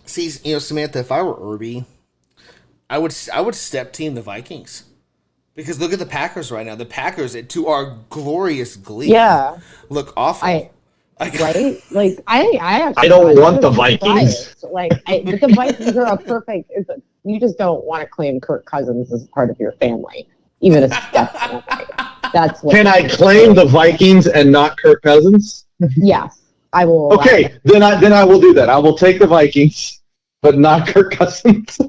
See, Samantha, if I were Irby, I would step team the Vikings. Because look at the Packers right now. The Packers, to our glorious glee, look awful. Right? Like I don't want the Vikings. The Vikings are a perfect. You just don't want to claim Kirk Cousins as part of your family, even a step family. That's what. Can I claim the Vikings and not Kirk Cousins? Yes, I will. Okay, then I will do that. I will take the Vikings, but not Kirk Cousins.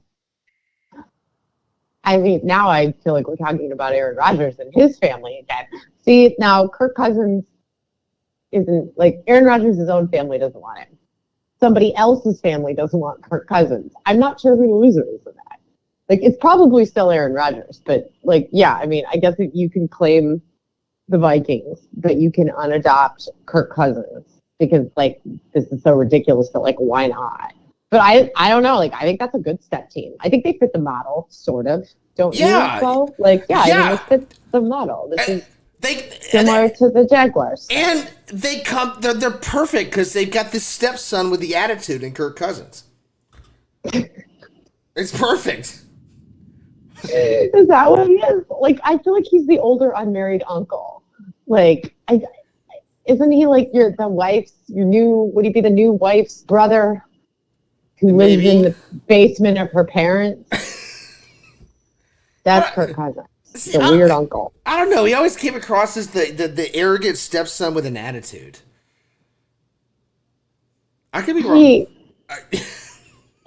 I mean, now I feel like we're talking about Aaron Rodgers and his family again. See, now Kirk Cousins isn't, like, Aaron Rodgers' own family doesn't want him. Somebody else's family doesn't want Kirk Cousins. I'm not sure who the loser is in that. Like, it's probably still Aaron Rodgers, but, like, yeah, I mean, I guess if you can claim the Vikings, but you can unadopt Kirk Cousins because, like, this is so ridiculous that, like, why not? But I don't know. Like, I think that's a good step team. I think they fit the model, sort of. Don't you? So, like, I mean, they fit the model. This is similar to the Jaguars. And they're perfect because they've got this stepson with the attitude in Kirk Cousins. It's perfect. Is that what he is? Like, I feel like he's the older unmarried uncle. Like, isn't he like your new? Would he be the new wife's brother who lives in the basement of her parents? That's her cousin. The weird uncle. I don't know. He always came across as the arrogant stepson with an attitude. I could be wrong.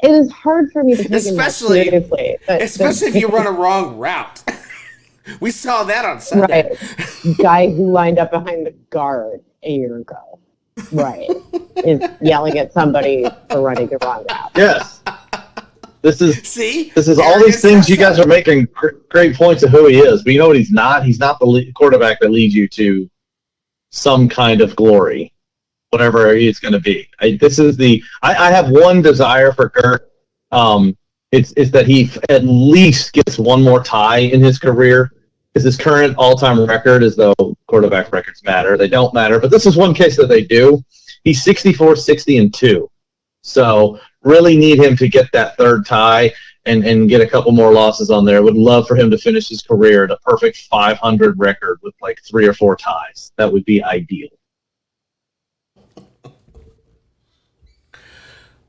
It is hard for me to take him seriously. Especially if you run a wrong route. We saw that on Sunday. Right. Guy who lined up behind the guard a year ago. Right. Is yelling at somebody for running the wrong route. Yes. This is all these things you guys are making great points of who he is. But you know what he's not? He's not the quarterback that leads you to some kind of glory, whatever it's going to be. I have one desire for Kirk. It's that he at least gets one more tie in his career. Because his current all-time record, as though quarterback records matter, they don't matter. But this is one case that they do. He's 64, 60, and 2. So really need him to get that third tie and get a couple more losses on there. Would love for him to finish his career at a perfect 500 record with like 3 or 4 ties. That would be ideal.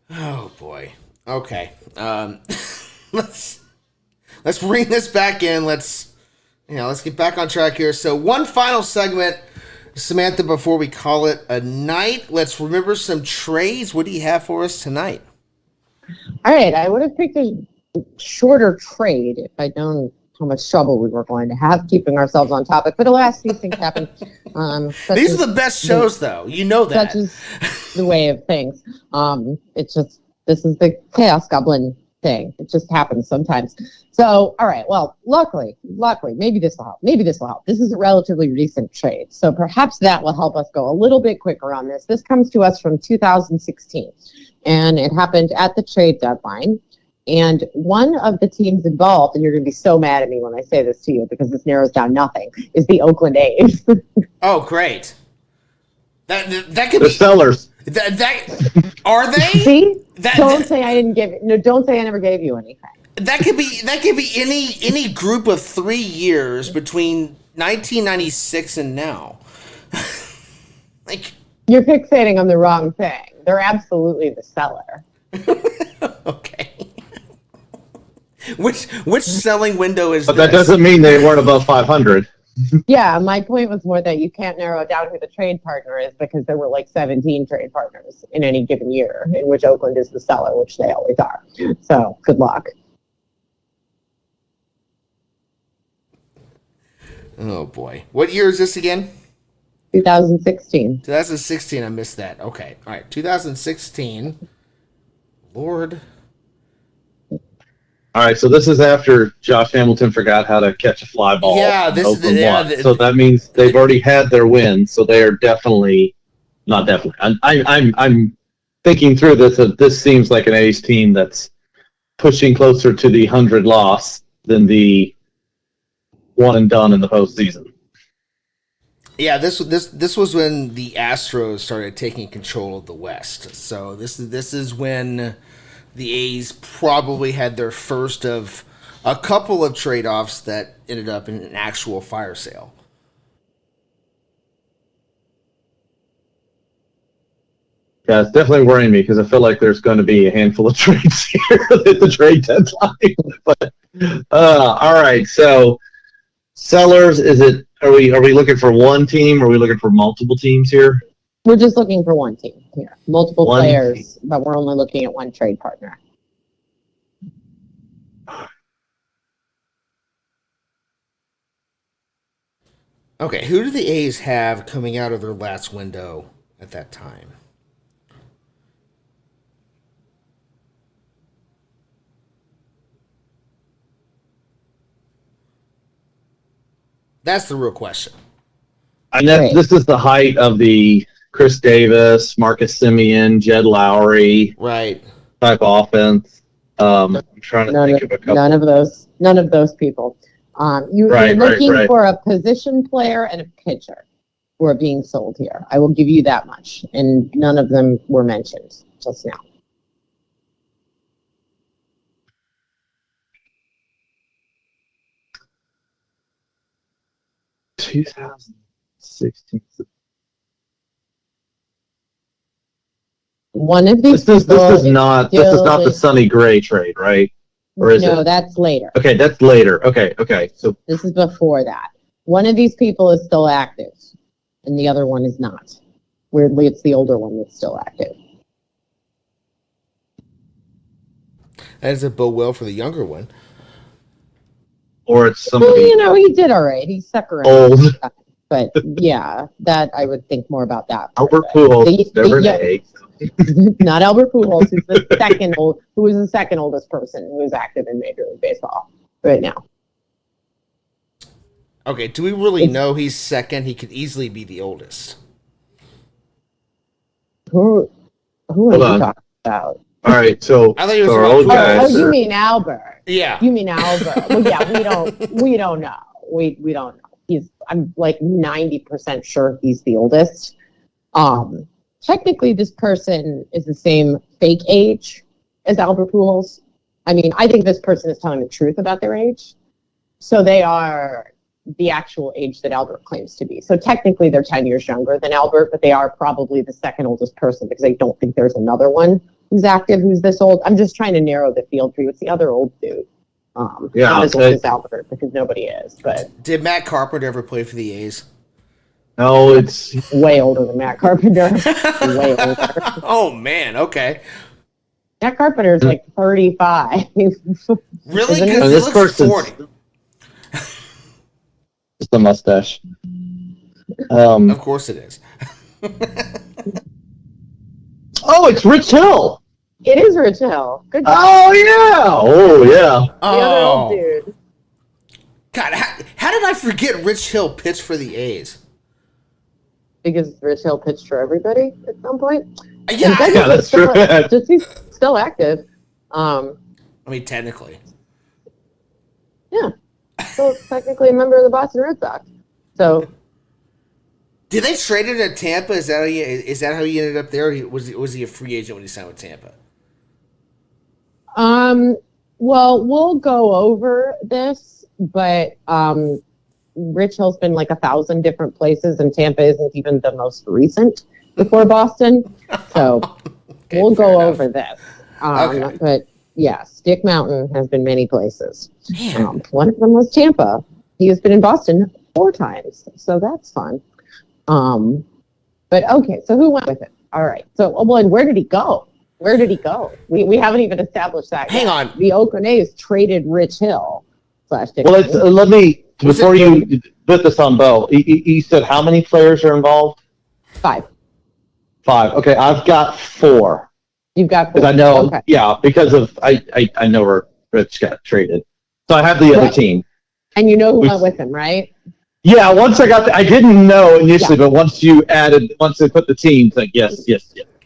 Oh boy. Okay. Let's bring this back in. Let's get back on track here. So one final segment, Samantha, before we call it a night. Let's remember some trades. What do you have for us tonight? All right. I would have picked a shorter trade if I'd known how much trouble we were going to have keeping ourselves on topic. But alas, these things happen. These are the best shows, though. You know that. Such is the way of things. It's just, this is the Chaos Goblin thing. It just happens sometimes. So, all right. Well, luckily, maybe this will help. This is a relatively recent trade. So perhaps that will help us go a little bit quicker on this. This comes to us from 2016, and it happened at the trade deadline. And one of the teams involved, and you're going to be so mad at me when I say this to you because this narrows down nothing, is the Oakland A's. Oh, great. That could be sellers. That are they? See? Don't say I never gave you anything. That could be any group of 3 years between 1996 and now. Like, you're fixating on the wrong thing. They're absolutely the seller. Okay. Which selling window is But this? that doesn't mean they weren't above 500. Yeah, my point was more that you can't narrow down who the trade partner is because there were like 17 trade partners in any given year in which Oakland is the seller, which they always are. So good luck. Oh boy. What year is this again? 2016. 2016, I missed that. Okay. All right. 2016. Lord. All right, so this is after Josh Hamilton forgot how to catch a fly ball. Yeah, so that means they've already had their win. So they are definitely not definitely. I'm thinking through this. This seems like an A's team that's pushing closer to the 100 loss than the one and done in the postseason. Yeah, this was when the Astros started taking control of the West. So this is when the A's probably had their first of a couple of trade-offs that ended up in an actual fire sale. Yeah, it's definitely worrying me because I feel like there's going to be a handful of trades here at the trade deadline. But all right, so sellers, are we looking for one team or are we looking for multiple teams here? We're just looking for one team here. Multiple players, but we're only looking at one trade partner. Okay, who do the A's have coming out of their last window at that time? That's the real question. And this is the height of the Chris Davis, Marcus Semien, Jed Lowry type offense. I'm trying to think of a couple. None of those people. You're looking for a position player and a pitcher who are being sold here. I will give you that much. And none of them were mentioned just now. 2016. One of these. This is not the Sonny Gray trade, right? Or is no, it? That's later. Okay, that's later. Okay. So this is before that. One of these people is still active, and the other one is not. Weirdly, it's the older one that's still active. That doesn't bode well for the younger one. Or it's somebody. Well, he did all right. He stuck around. Old. But yeah, that I would think more about that. Albert Pujols, not Albert Pujols, who is the second oldest person who is active in Major League Baseball right now. Okay, do we really know he's second? He could easily be the oldest. Who are you talking about? All right, so I thought he was old guys. Oh, you mean Albert? Yeah. You mean Albert? Well, yeah, we don't know. We don't know. I'm like 90% sure he's the oldest. Technically, this person is the same fake age as Albert Pujols. I mean, I think this person is telling the truth about their age. So they are the actual age that Albert claims to be. So technically, they're 10 years younger than Albert, but they are probably the second oldest person because I don't think there's another one who's active who's this old. I'm just trying to narrow the field for you. It's the other old dude. Not as old as Albert because nobody is. But did Matt Carpenter ever play for the A's? No, it's way older than Matt Carpenter. Way older. Oh man, okay. Matt Carpenter's like 35. Really? Because this he looks person's 40. Just a mustache. Of course it is. Oh, it's Rich Hill. It is Rich Hill. Good job. Oh yeah. The other old dude. God, how did I forget Rich Hill pitched for the A's? Because Rich Hill pitched for everybody at some point. Yeah, that's true. He's still active. I mean, technically. Yeah. Still technically a member of the Boston Red Sox. So. Did they trade him to Tampa? Is that how he ended up there? Or was he a free agent when he signed with Tampa? Well, we'll go over this, but Rich Hill's been like 1,000 different places, and Tampa isn't even the most recent before Boston. So Okay, we'll go enough. over this. Okay. But yeah, Stick Mountain has been many places. One of them was Tampa. He has been in Boston 4 times, so that's fun. But okay, so who went with it? All right. So, and where did he go? Where did he go? We haven't even established that. Hang on. The Oakland A's traded Rich Hill / Dick. Well, let me before you put this on Bo. You said how many players are involved? 5. 5. Okay, I've got 4. You've got 4. Because I know, okay. yeah, because of I know where Rich got traded, so I have the other team. And you know who went with him, right? Yeah, once I got I didn't know initially, but once they put the teams, like yes.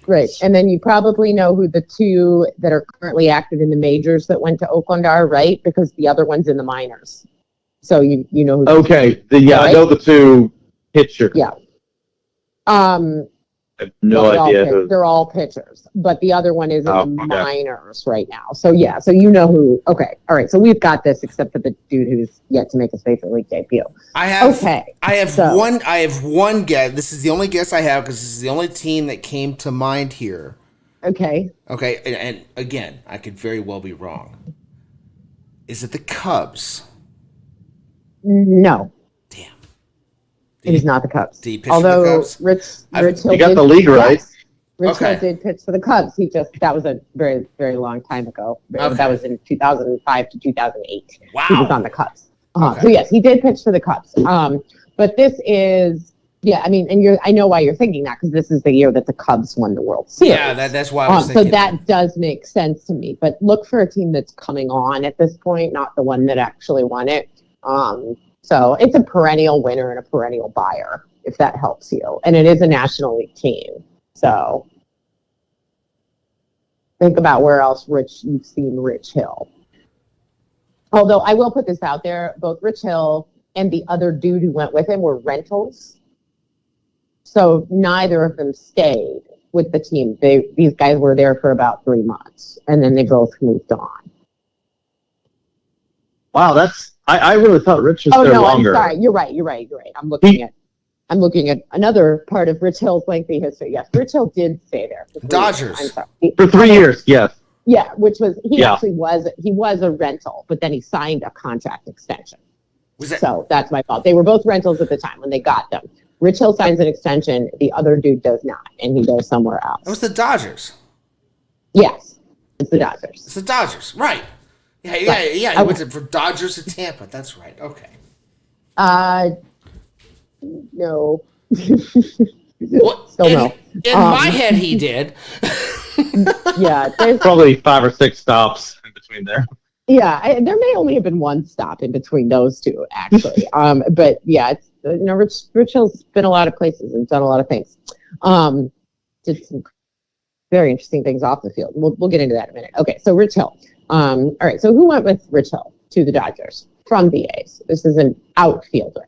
Right, and then you probably know who the 2 that are currently active in the majors that went to Oakland are, right? Because the other one's in the minors. So you know who. Okay, right? I know the 2 pitchers. Yeah. I have no idea. They're all pitchers, but the other one is in the minors right now. So yeah, so you know who. Okay, all right. So we've got this, except for the dude who's yet to make his major league debut. I have one guess. This is the only guess I have because this is the only team that came to mind here. Okay. Okay, and again, I could very well be wrong. Is it the Cubs? No. Damn. It is not the Cubs. Did he pitch for the Cubs? Rich Hill you got the league right. Yes. Rich Hill did pitch for the Cubs. That was a very, very long time ago. Okay. That was in 2005 to 2008. Wow. He was on the Cubs. Okay. So yes, he did pitch for the Cubs. But this is, I mean, and I know why you're thinking that because this is the year that the Cubs won the World Series. Yeah, that's why I was thinking. So that does make sense to me. But look for a team that's coming on at this point, not the one that actually won it. So it's a perennial winner and a perennial buyer, if that helps you. And it is a National League team. So think about where else you've seen Rich Hill. Although I will put this out there, both Rich Hill and the other dude who went with him were rentals. So neither of them stayed with the team. These guys were there for about 3 months, and then they both moved on. Wow, I really thought Rich was there longer. I'm sorry. You're right. I'm looking at another part of Rich Hill's lengthy history. Yes, Rich Hill did stay there. For Dodgers. I'm sorry. For 3 years, yes. Yeah, which was actually was a rental, but then he signed a contract extension. So that's my fault. They were both rentals at the time when they got them. Rich Hill signs an extension, the other dude does not, and he goes somewhere else. It was the Dodgers. Yes, it's the Dodgers. It's the Dodgers, right? Yeah. He went from Dodgers to Tampa. That's right. Okay. No. Well, no. In my head, he did. Yeah, there's probably 5 or 6 stops in between there. Yeah, there may only have been one stop in between those two, actually. But yeah, it's Rich Hill's been a lot of places and done a lot of things. Did some very interesting things off the field. We'll get into that in a minute. Okay, so Rich Hill. All right, so who went with Rich Hill to the Dodgers from the A's? This is an outfielder,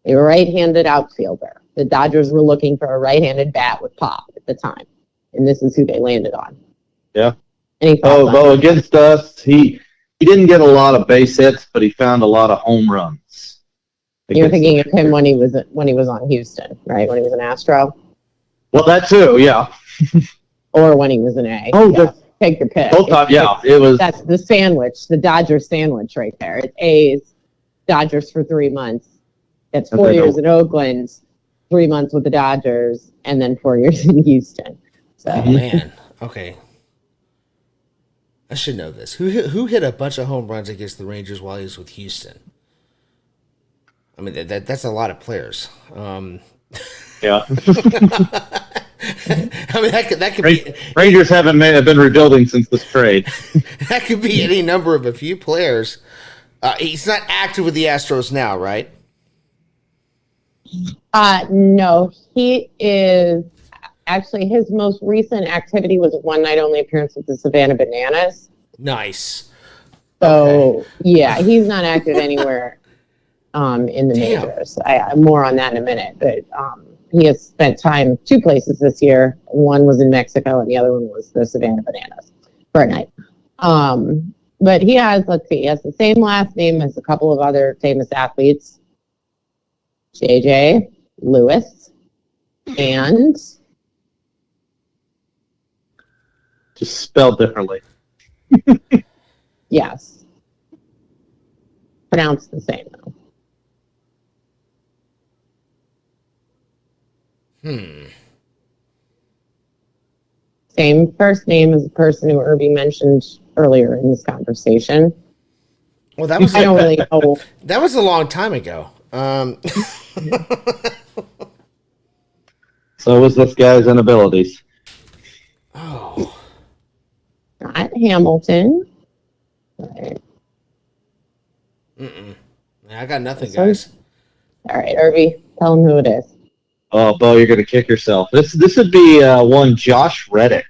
a right-handed outfielder. The Dodgers were looking for a right-handed bat with pop at the time, and this is who they landed on. Yeah. Though against us, he didn't get a lot of base hits, but he found a lot of home runs. You're thinking of him when he was on Houston, right? When he was an Astro. Well, that too, yeah. Or when he was an A. Oh, yeah. Take your pick. Both times, yeah. It was. That's the sandwich, the Dodgers sandwich right there. It's A's, Dodgers for 3 months. That's 4 years in Oakland, 3 months with the Dodgers, and then 4 years in Houston. So. Oh man. Okay. I should know this. Who hit a bunch of home runs against the Rangers while he was with Houston? I mean, that's a lot of players. Yeah. I mean, that could be. Rangers have been rebuilding since this trade. That could be any number of a few players. He's not active with the Astros now, right? No, he is. Actually, his most recent activity was a one-night-only appearance with the Savannah Bananas. Nice. So, yeah, he's not active anywhere in the majors. More on that in a minute. But he has spent time 2 places this year. One was in Mexico, and the other one was the Savannah Bananas for a night. But he has the same last name as a couple of other famous athletes. JJ, Lewis, and... Just spelled differently. Yes. Pronounced the same, though. Same first name as the person who Irby mentioned earlier in this conversation. Well, that was I don't really know. That was a long time ago. So was this guy's inabilities. Oh. Not Hamilton. I got nothing, guys. All right, Irby, tell him who it is. Oh, Bo, you're gonna kick yourself. This would be one Josh Reddick.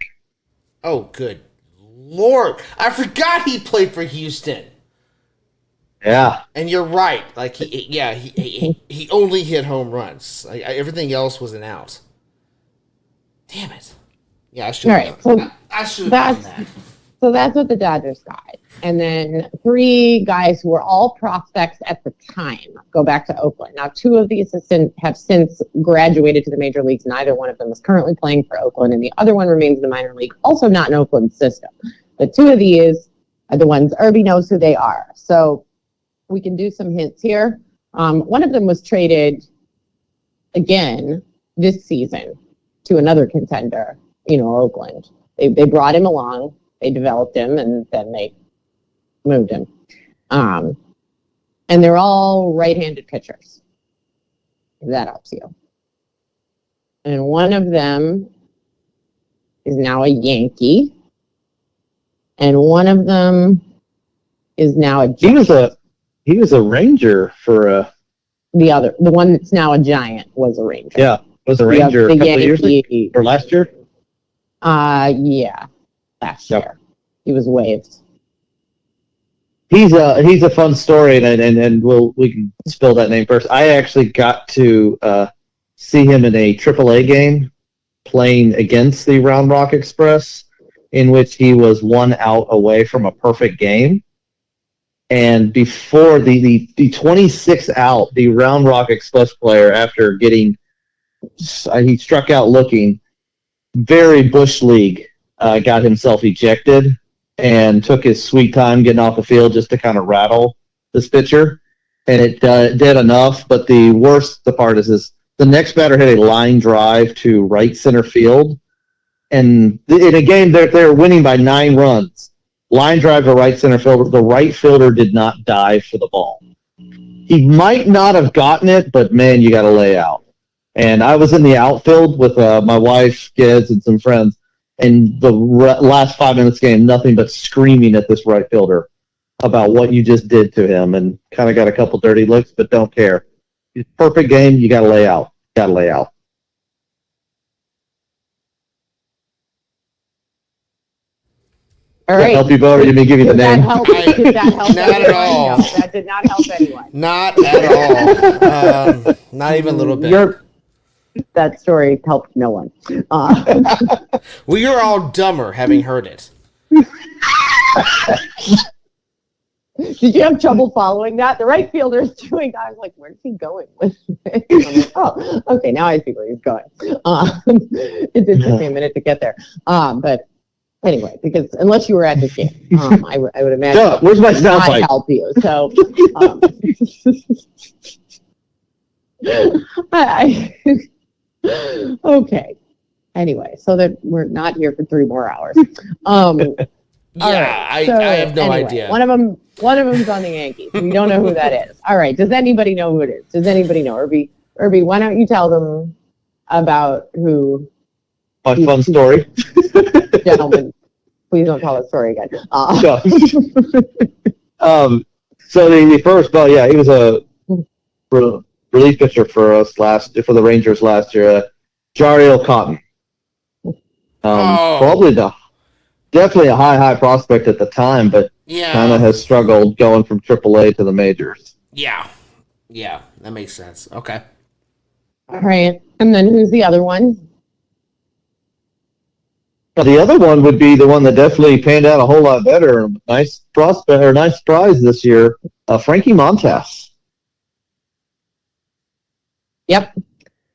Oh, good Lord! I forgot he played for Houston. Yeah, and you're right. Like he only hit home runs. Everything else was an out. Damn it! Yeah, I should. All right, so I should have done that. So that's what the Dodgers got. And then 3 guys who were all prospects at the time go back to Oakland. Now, 2 of these have since graduated to the major leagues. Neither one of them is currently playing for Oakland, and the other one remains in the minor league, also not in Oakland's system. But 2 of these are the ones Irby knows who they are. So we can do some hints here. One of them was traded again this season to another contender, Oakland. They brought him along. They developed him, and then they moved him. And they're all right-handed pitchers, if that helps you. And one of them is now a Yankee, and one of them is now a Giant. He was a Ranger for the one that's now a Giant was a Ranger. Yeah, was a Ranger a couple of years ago, or last year? Yeah. Last year. He was waived. He's a fun story, and we can spill that name first. I actually got to see him in a AAA game playing against the Round Rock Express, in which he was 1 out away from a perfect game. And before the 26 out, the Round Rock Express player, after getting he struck out looking very Bush League, got himself ejected and took his sweet time getting off the field just to kind of rattle this pitcher. And it did enough, but the part is the next batter hit a line drive to right center field. And in a game, they're winning by 9 runs. Line drive to right center field. The right fielder did not dive for the ball. He might not have gotten it, but, man, you got to lay out. And I was in the outfield with my wife, kids, and some friends. And the last 5 minutes game, nothing but screaming at this right fielder about what you just did to him, and kind of got a couple dirty looks, but don't care. Perfect game, you got to lay out. Got to lay out. All right. Help you, Bo, or you may give you the name? Did that help? Not at all. No, that did not help anyone. Not at all. Not even a little bit. That story helped no one. Well, you're all dumber having heard it. Did you have trouble following that? The right fielder is doing. I was like, "Where's he going with this?" I'm like, oh, okay, now I see where he's going. It did take me a minute to get there, but anyway, because unless you were at the game, I would imagine. Duh, where's my sound bite? Help you. So, okay. Anyway, so that we're not here for 3 more hours. Yeah, right, I have no idea. One of them's on the Yankees. We don't know who that is. All right. Does anybody know who it is? Does anybody know? Irby, why don't you tell them about who? A fun story. Gentlemen, please don't tell the story again. So the first, well, yeah, he was a relief pitcher for us for the Rangers last year. Jariel Cotton. Probably definitely a high prospect at the time, but kind of has struggled going from AAA to the majors. Yeah, that makes sense. Okay. All right, and then who's the other one? Now, the other one would be the one that definitely panned out a whole lot better. Nice prospect or nice prize this year, Frankie Montas. Yep.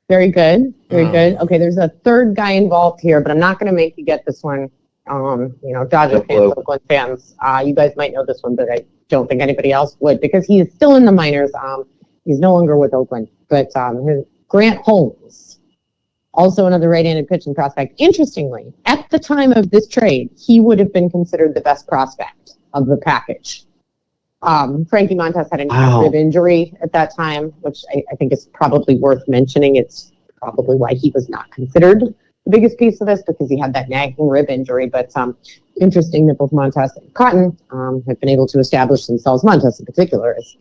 Very good. Very good. Okay, there's a third guy involved here, but I'm not going to make you get this one. Dodger fans, Oakland fans, you guys might know this one, but I don't think anybody else would because he is still in the minors. He's no longer with Oakland, but Grant Holmes, also another right-handed pitching prospect. Interestingly, at the time of this trade, he would have been considered the best prospect of the package. Frankie Montas had a rib injury at that time, which I think is probably worth mentioning. It's probably why he was not considered the biggest piece of this because he had that nagging rib injury. But interesting that both Montas and Cotton have been able to establish themselves, Montas in particular, as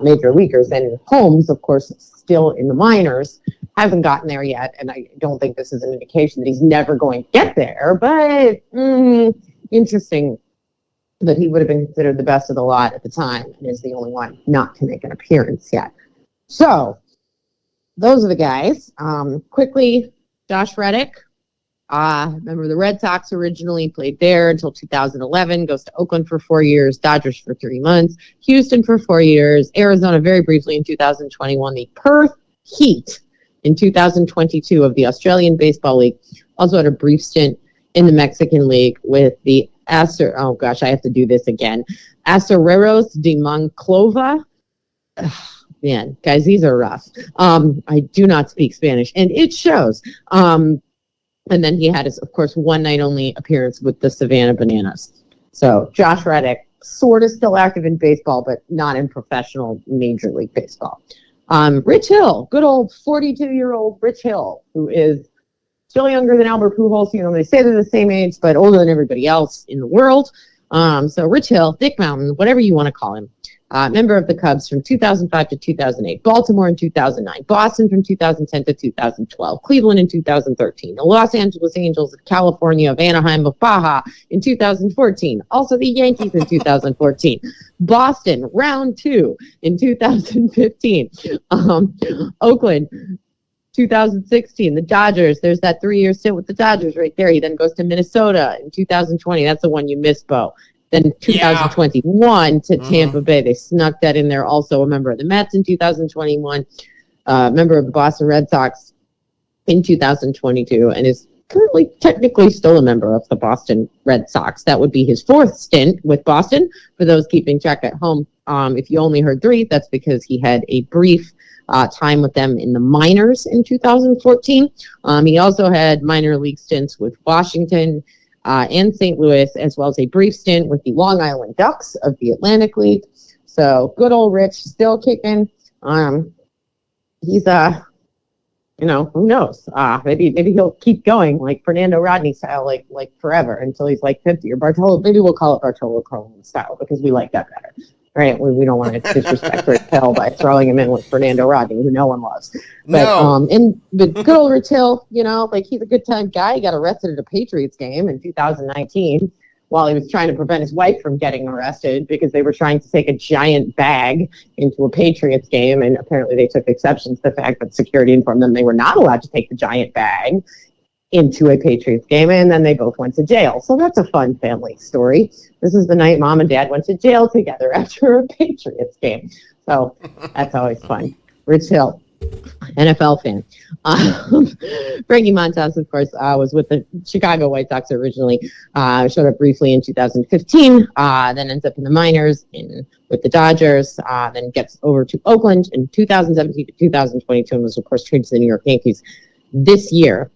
major leaguers. And Holmes, of course, still in the minors, hasn't gotten there yet. And I don't think this is an indication that he's never going to get there. But interesting that he would have been considered the best of the lot at the time and is the only one not to make an appearance yet. So those are the guys. Quickly, Josh Reddick. Remember the Red Sox originally played there until 2011, goes to Oakland for 4 years, Dodgers for 3 months, Houston for 4 years, Arizona very briefly in 2021, the Perth Heat in 2022 of the Australian Baseball League. Also had a brief stint in the Mexican League with the Acereros de Monclova. Man, guys, these are rough. I do not speak Spanish, and it shows. And then he had his, of course, one night only appearance with the Savannah Bananas. So Josh Reddick, sort of still active in baseball, but not in professional Major League Baseball. Rich Hill, good old 42-year-old Rich Hill, who is still younger than Albert Pujols. You know, they say they're the same age, but older than everybody else in the world. So Rich Hill, Dick Mountain, whatever you want to call him. Member of the Cubs from 2005 to 2008, Baltimore in 2009, Boston from 2010 to 2012, Cleveland in 2013, the Los Angeles Angels of California of Anaheim of Baja in 2014, also the Yankees in 2014, Boston round 2 in 2015, Oakland 2016, the Dodgers, there's that 3-year stint with the Dodgers right there. He then goes to Minnesota in 2020. That's the one you missed, Bo. Then 2021 to Tampa Bay. They snuck that in there. Also a member of the Mets in 2021, member of the Boston Red Sox in 2022, and is currently technically still a member of the Boston Red Sox. That would be his fourth stint with Boston. For those keeping track at home, if you only heard 3, that's because he had a brief time with them in the minors in 2014. He also had minor league stints with Washington and St. Louis, as well as a brief stint with the Long Island Ducks of the Atlantic League. So good old Rich, still kicking. He's who knows? Maybe he'll keep going like Fernando Rodney style, like forever until he's like 50, or Bartolo. Maybe we'll call it Bartolo Colon style because we like that better. Right, we don't want to disrespect Rick Hill by throwing him in with Fernando Rodney, who no one loves. But but good old Rich Hill, he's a good time guy. He got arrested at a Patriots game in 2019 while he was trying to prevent his wife from getting arrested because they were trying to take a giant bag into a Patriots game, and apparently they took exception to the fact that security informed them they were not allowed to take the giant bag into a Patriots game, and then they both went to jail. So that's a fun family story. This is the night Mom and Dad went to jail together after a Patriots game. So that's always fun. Rich Hill, NFL fan. Frankie Montas, of course, was with the Chicago White Sox originally. Showed up briefly in 2015, then ends up in the minors with the Dodgers, then gets over to Oakland in 2017 to 2022, and was, of course, traded to the New York Yankees this year.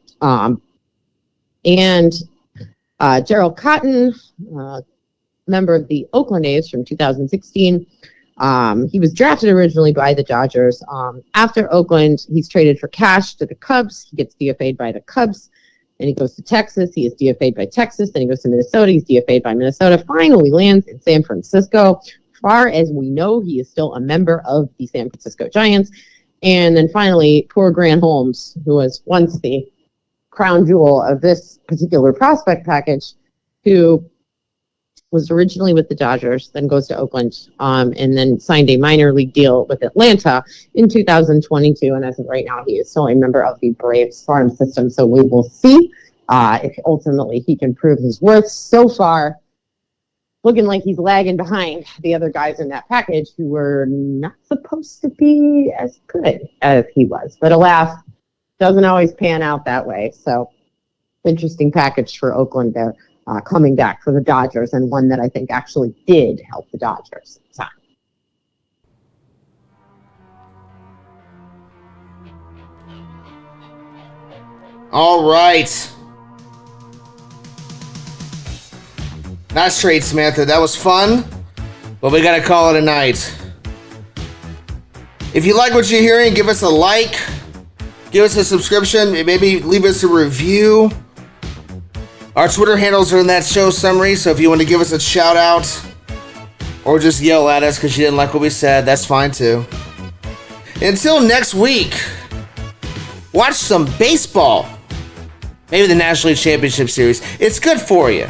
And Gerald Cotton, member of the Oakland A's from 2016. He was drafted originally by the Dodgers. After Oakland, he's traded for cash to the Cubs. He gets DFA'd by the Cubs. Then he goes to Texas. He is DFA'd by Texas. Then he goes to Minnesota. He's DFA'd by Minnesota. Finally lands in San Francisco. Far as we know, he is still a member of the San Francisco Giants. And then finally, poor Grant Holmes, who was once the crown jewel of this particular prospect package, who was originally with the Dodgers, then goes to Oakland, and then signed a minor league deal with Atlanta in 2022. And as of right now, he is still a member of the Braves farm system. So we will see if ultimately he can prove his worth. So far, looking like he's lagging behind the other guys in that package who were not supposed to be as good as he was. But alas, doesn't always pan out that way. So interesting package for Oakland there, coming back for the Dodgers, and one that I think actually did help the Dodgers at the time. All right. Nice trade, Samantha. That was fun, but we got to call it a night. If you like what you're hearing, give us a like. Give us a subscription, maybe leave us a review. Our Twitter handles are in that show summary, so if you want to give us a shout out or just yell at us because you didn't like what we said, that's fine too. Until next week, watch some baseball. Maybe the National League Championship Series. It's good for you.